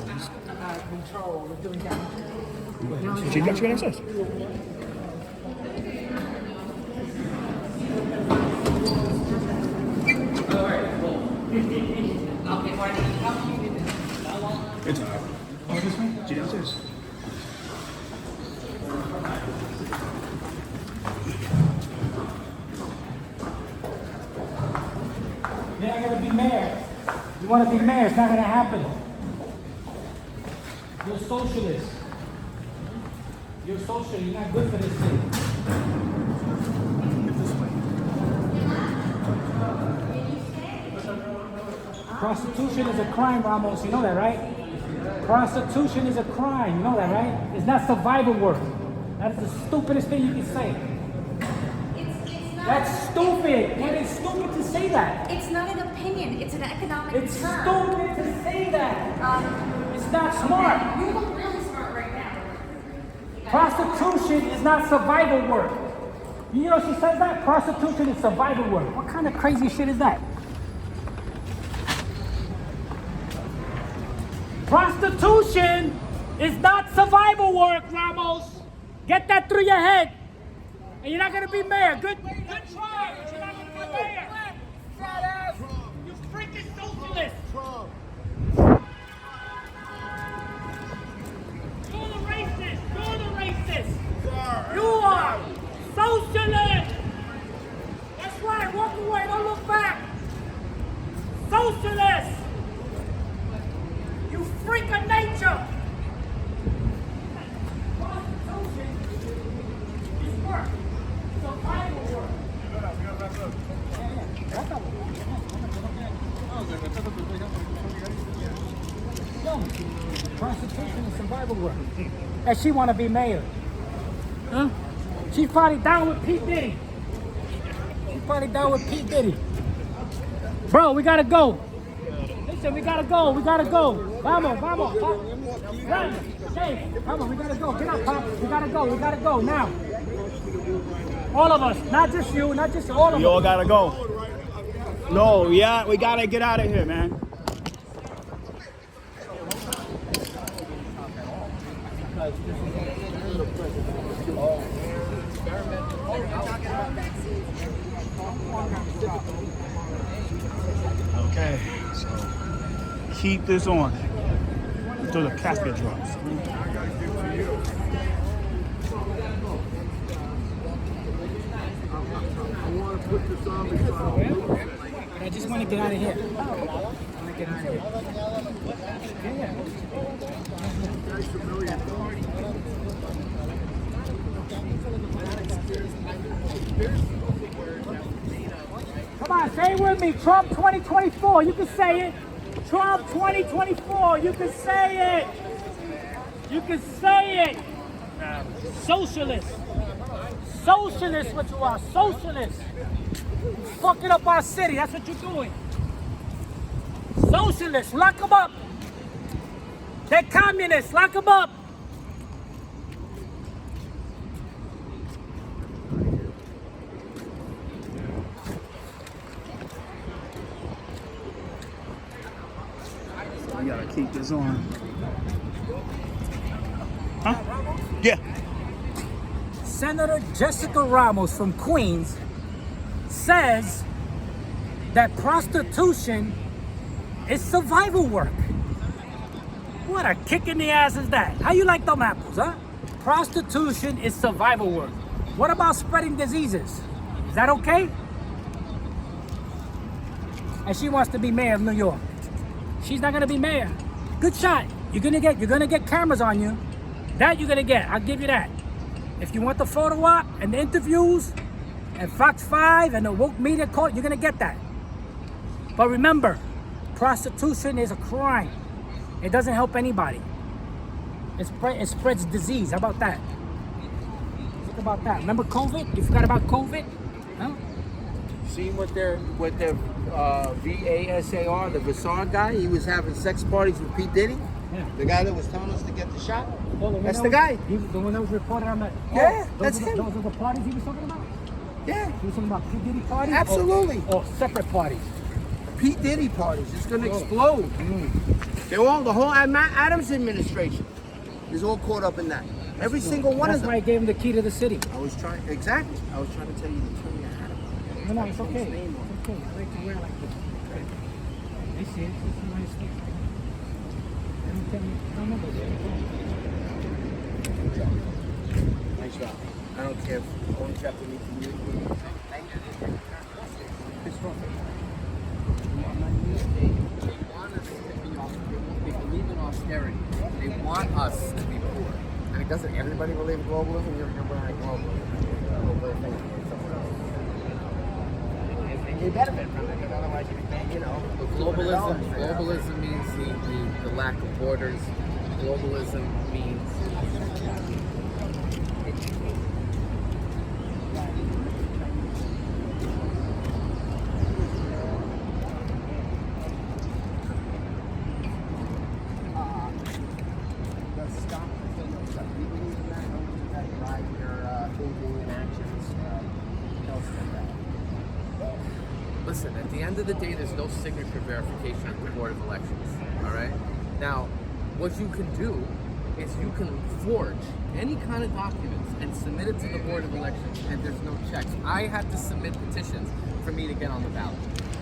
she got you access. It's all right. Oh, this one? She downstairs. You're not gonna be mayor. You wanna be mayor, it's not gonna happen. You're a socialist. You're a socialist, you're not good for this city. Prostitution is a crime, Ramos, you know that, right? Prostitution is a crime, you know that, right? It's not survival work. That is the stupidest thing you can say. That's stupid. It is stupid to say that. It's not an opinion, it's an economic It's term. stupid to say that. It's not smart. You look really smart right now. Prostitution is not survival work. You know she says that? Prostitution is survival work. What kind of crazy shit is that? Prostitution is not survival work, Ramos. Get that through your head. And you're not gonna be mayor. Good try, but you're not gonna be mayor. You freaking socialist. You're the racist. You're the racist. You are socialist. That's right. Walk away. Don't look back. Socialist. You freak of nature. Prostitution is work. Survival work. Prostitution is survival work. And she want to be mayor. Huh? She's probably down with Pete Diddy. She's probably down with Pete Diddy. Bro, we gotta go. Listen, we gotta go. We gotta go. Vamos, vamos. Run. Hey, vamos, we gotta go. Get up, Pop. We gotta go. We gotta go now. All of us, not just you, not just all of us. We all gotta go. No, yeah, we gotta get out of here, man. Okay, so keep this on until the casket drops. I just want to get out of here. I want to get out of here. Come on, say it with me. Trump 2024. You can say it. Trump 2024. You can say it. You can say it. Socialist. Socialist, what you are. Socialist. Fucking up our city. That's what you're doing. Socialists. Lock them up. They're communists. Lock them up. We gotta keep this on. Huh? Yeah. Senator Jessica Ramos from Queens says that prostitution is survival work. What a kick in the ass is that? How you like them apples, huh? Prostitution is survival work. What about spreading diseases? Is that okay? And she wants to be mayor of New York. She's not gonna be mayor. Good shot. You're gonna get cameras on you. That you're gonna get. I'll give you that. If you want the photo op and the interviews and Fox 5 and the woke media court, you're gonna get that. But remember, prostitution is a crime. It doesn't help anybody. It spreads disease. How about that? Think about that. Remember COVID? You forgot about COVID? Huh? Seen what their VASAR, the Vassar guy, he was having sex parties with Pete Diddy. Yeah. The guy that was telling us to get the shot. That's the guy. The one that was reported on that. Yeah, those that's are the- him. Those are the parties he was talking about? Yeah. He was talking about P. Diddy parties? Absolutely. Or separate parties? Pete Diddy parties. It's going to explode. They're all, the whole Matt Adams administration is all caught up in that. Every single one That's of them. why I gave him the key to the city. I was trying to tell you to turn your hat up. No, it's okay. It's okay. I like to wear like this. They see it. It's a nice thing. Let me tell you. I don't know. Nice job. I don't care if one chapter needs to be. They believe in austerity. They want us to be poor. I mean, doesn't everybody believe in globalism? You're wearing globalism. And you benefit from it, because otherwise you know. Globalism means the lack of borders. Globalism means The stop the thing of stuff. You believe in that? How much does that drive your thinking and actions? Tell us about that. Listen, at the end of the day, there's no signature verification at the Board of Elections, all right? Now, what you can do is you can forge any kind of documents and submit it to the Board of Elections, and there's no checks. I had to submit petitions for me to get on the ballot.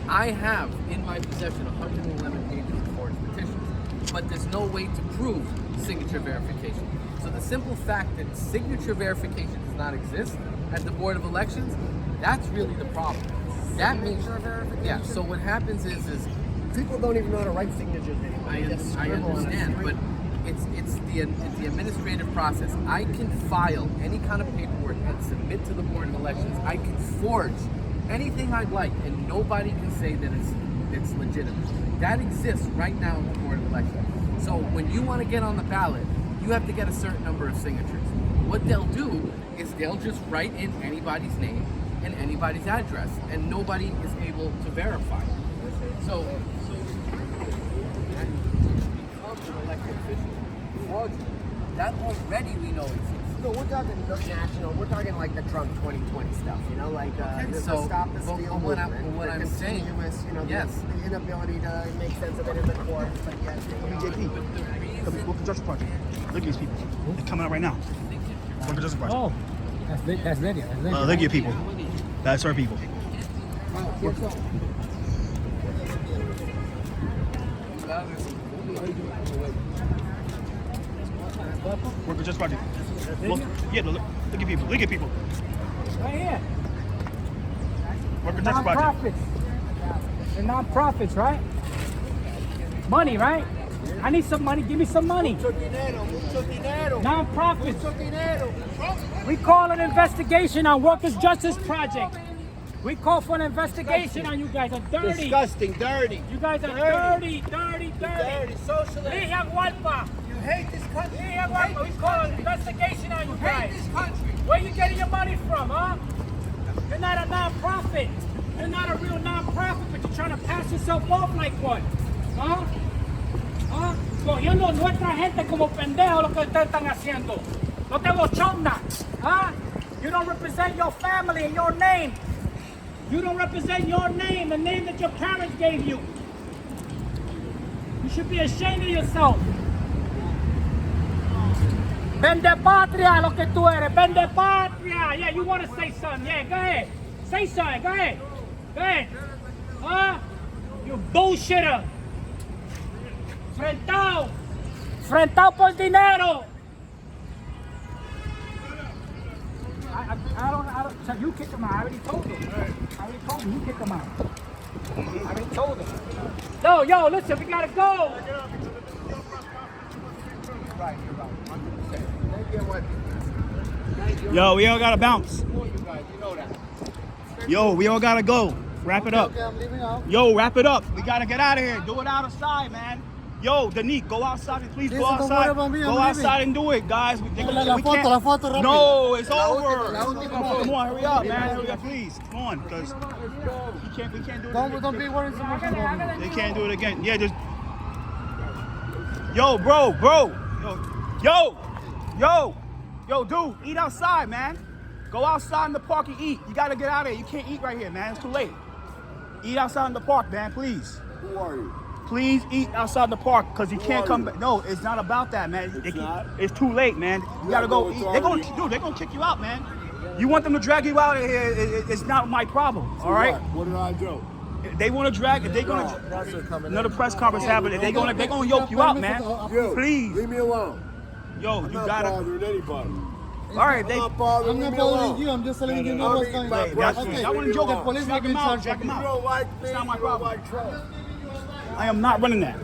I have in my possession 111 pages of forged petitions, but there's no way to prove signature verification. So the simple fact that signature verification does not exist at the Board of Elections, that's really the problem. That means, yeah. So what happens is people don't even know how to write signatures anymore. I understand, but it's the administrative process. I can file any kind of paperwork and submit to the Board of Elections. I can forge anything I'd like, and nobody can say that it's legitimate. That exists right now in the Board of Elections. So when you want to get on the ballot, you have to get a certain number of signatures. What they'll do is they'll just write in anybody's name and anybody's address, and nobody is able to verify. So become an elected official, fraudulent. That already we know exists. No, we're talking national. We're talking like the Trump 2020 stuff. You know, like the so, stop the steal what movement. I'm the saying, continuous, you know, yes. the inability to make sense of it in the courts, but yet. BJP. Worker Justice Project. Look at these people. They're coming out right now. Worker Justice Project. Oh, that's Lydia. That's Lydia. Look at people. That's our people. Worker Justice Project. Look, yeah, look at people. Look at people. Right here. Worker Justice Project. Nonprofits. They're nonprofits, right? Money, right? I need some money. Give me some money. Nonprofits. We call an investigation on Workers' Justice Project. We call for an investigation on you guys. Are dirty. Disgusting, dirty. You guys are dirty. Socialist. Liga Gualpa. You hate this country. Liga Gualpa. We call an investigation on you guys. Hate this country. Where you getting your money from, huh? You're not a nonprofit. You're not a real nonprofit, but you're trying to pass yourself off like one. Huh? Huh? Cogiendo nuestra gente como pendejo lo que ustedes están haciendo. No te bochona. Huh? You don't represent your family and your name. You don't represent your name, the name that your parents gave you. You should be ashamed of yourself. Vende patria, lo que tú eres. Vende patria. Yeah, you want to say something. Yeah, go ahead. Say something. Go ahead. Go ahead. Huh? You bullshitter. Frentao. Frentao por dinero. I don't, so you kick him out. I already told him. I already told him. You kick him out. I already told him. Yo, listen, we gotta go. Right, you're right. 100%. Yo, we all gotta bounce. Yo, we all gotta go. Wrap it up. Okay, I'm leaving out. Yo, wrap it up. We gotta get out of here. Do it outside, man. Yo, Danique, go outside and please go Listen, don't outside. worry about me, I'm Go leaving. outside and do it, guys. We can't. La foto, rápido. No, it's over. La última Come foto. on, hurry up, man. Hurry up, please. Come on, because we can't do it. Don't be worried so much about me. They can't do it again. Yeah, just. Yo, bro. Yo. Yo, dude, eat outside, man. Go outside in the park and eat. You gotta get out of here. You can't eat right here, man. It's too late. Eat outside in the park, man, please. Who are you? Please eat outside in the park, because you can't come back. No, it's not about that, man. It's too late, man. You gotta go eat. They're gonna kick you out, man. You want them to drag you out of here, it's not my problem, all right? What did I do? They want to drag, if they're gonna, another press conference happening, they're gonna yoke you out, man. Please. Leave me alone. Yo, I'm you not gotta. bothering anybody. All right, I'm not bothering I'm not me bothering alone. you. I'm just telling you know what's going on. I want to joke. The police Jack might be him in out. charge Jack of him you. You out. don't like me. It's not my You don't problem. like Trump. I am not running that.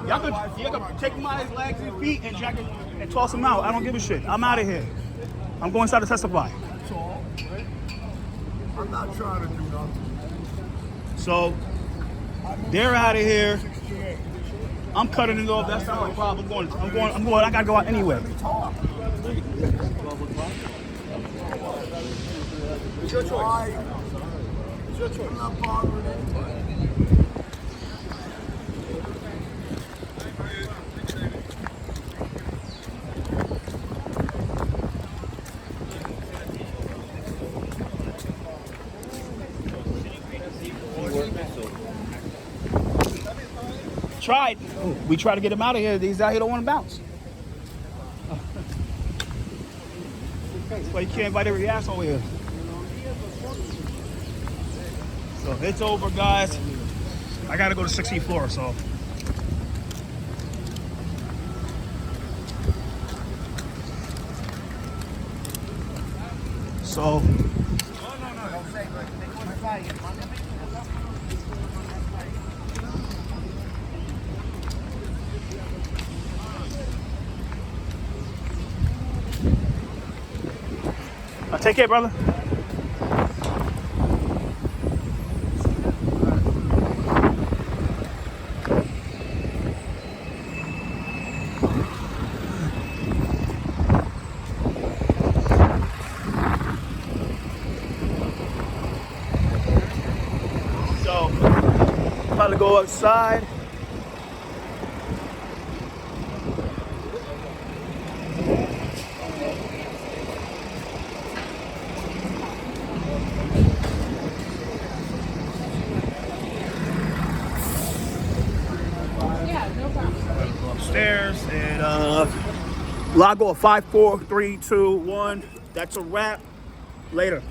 Y'all could take him out his legs and feet and jack him and toss him out. I don't give a shit. I'm out of here. I'm going inside to testify. That's all. I'm not trying to do nothing. So they're out of here. I'm cutting it off. That's not my problem. I'm going. I gotta go out anyway. It's your choice. It's your choice. I'm not bothering anybody. We tried to get him out of here. These out here don't want to bounce. That's why you can't invite every asshole here. So it's over, guys. I gotta go to 16th floor, so. So. Take care, brother. So, about to go outside. Upstairs and Lago of 5, 4, 3, 2, 1. That's a wrap. Later.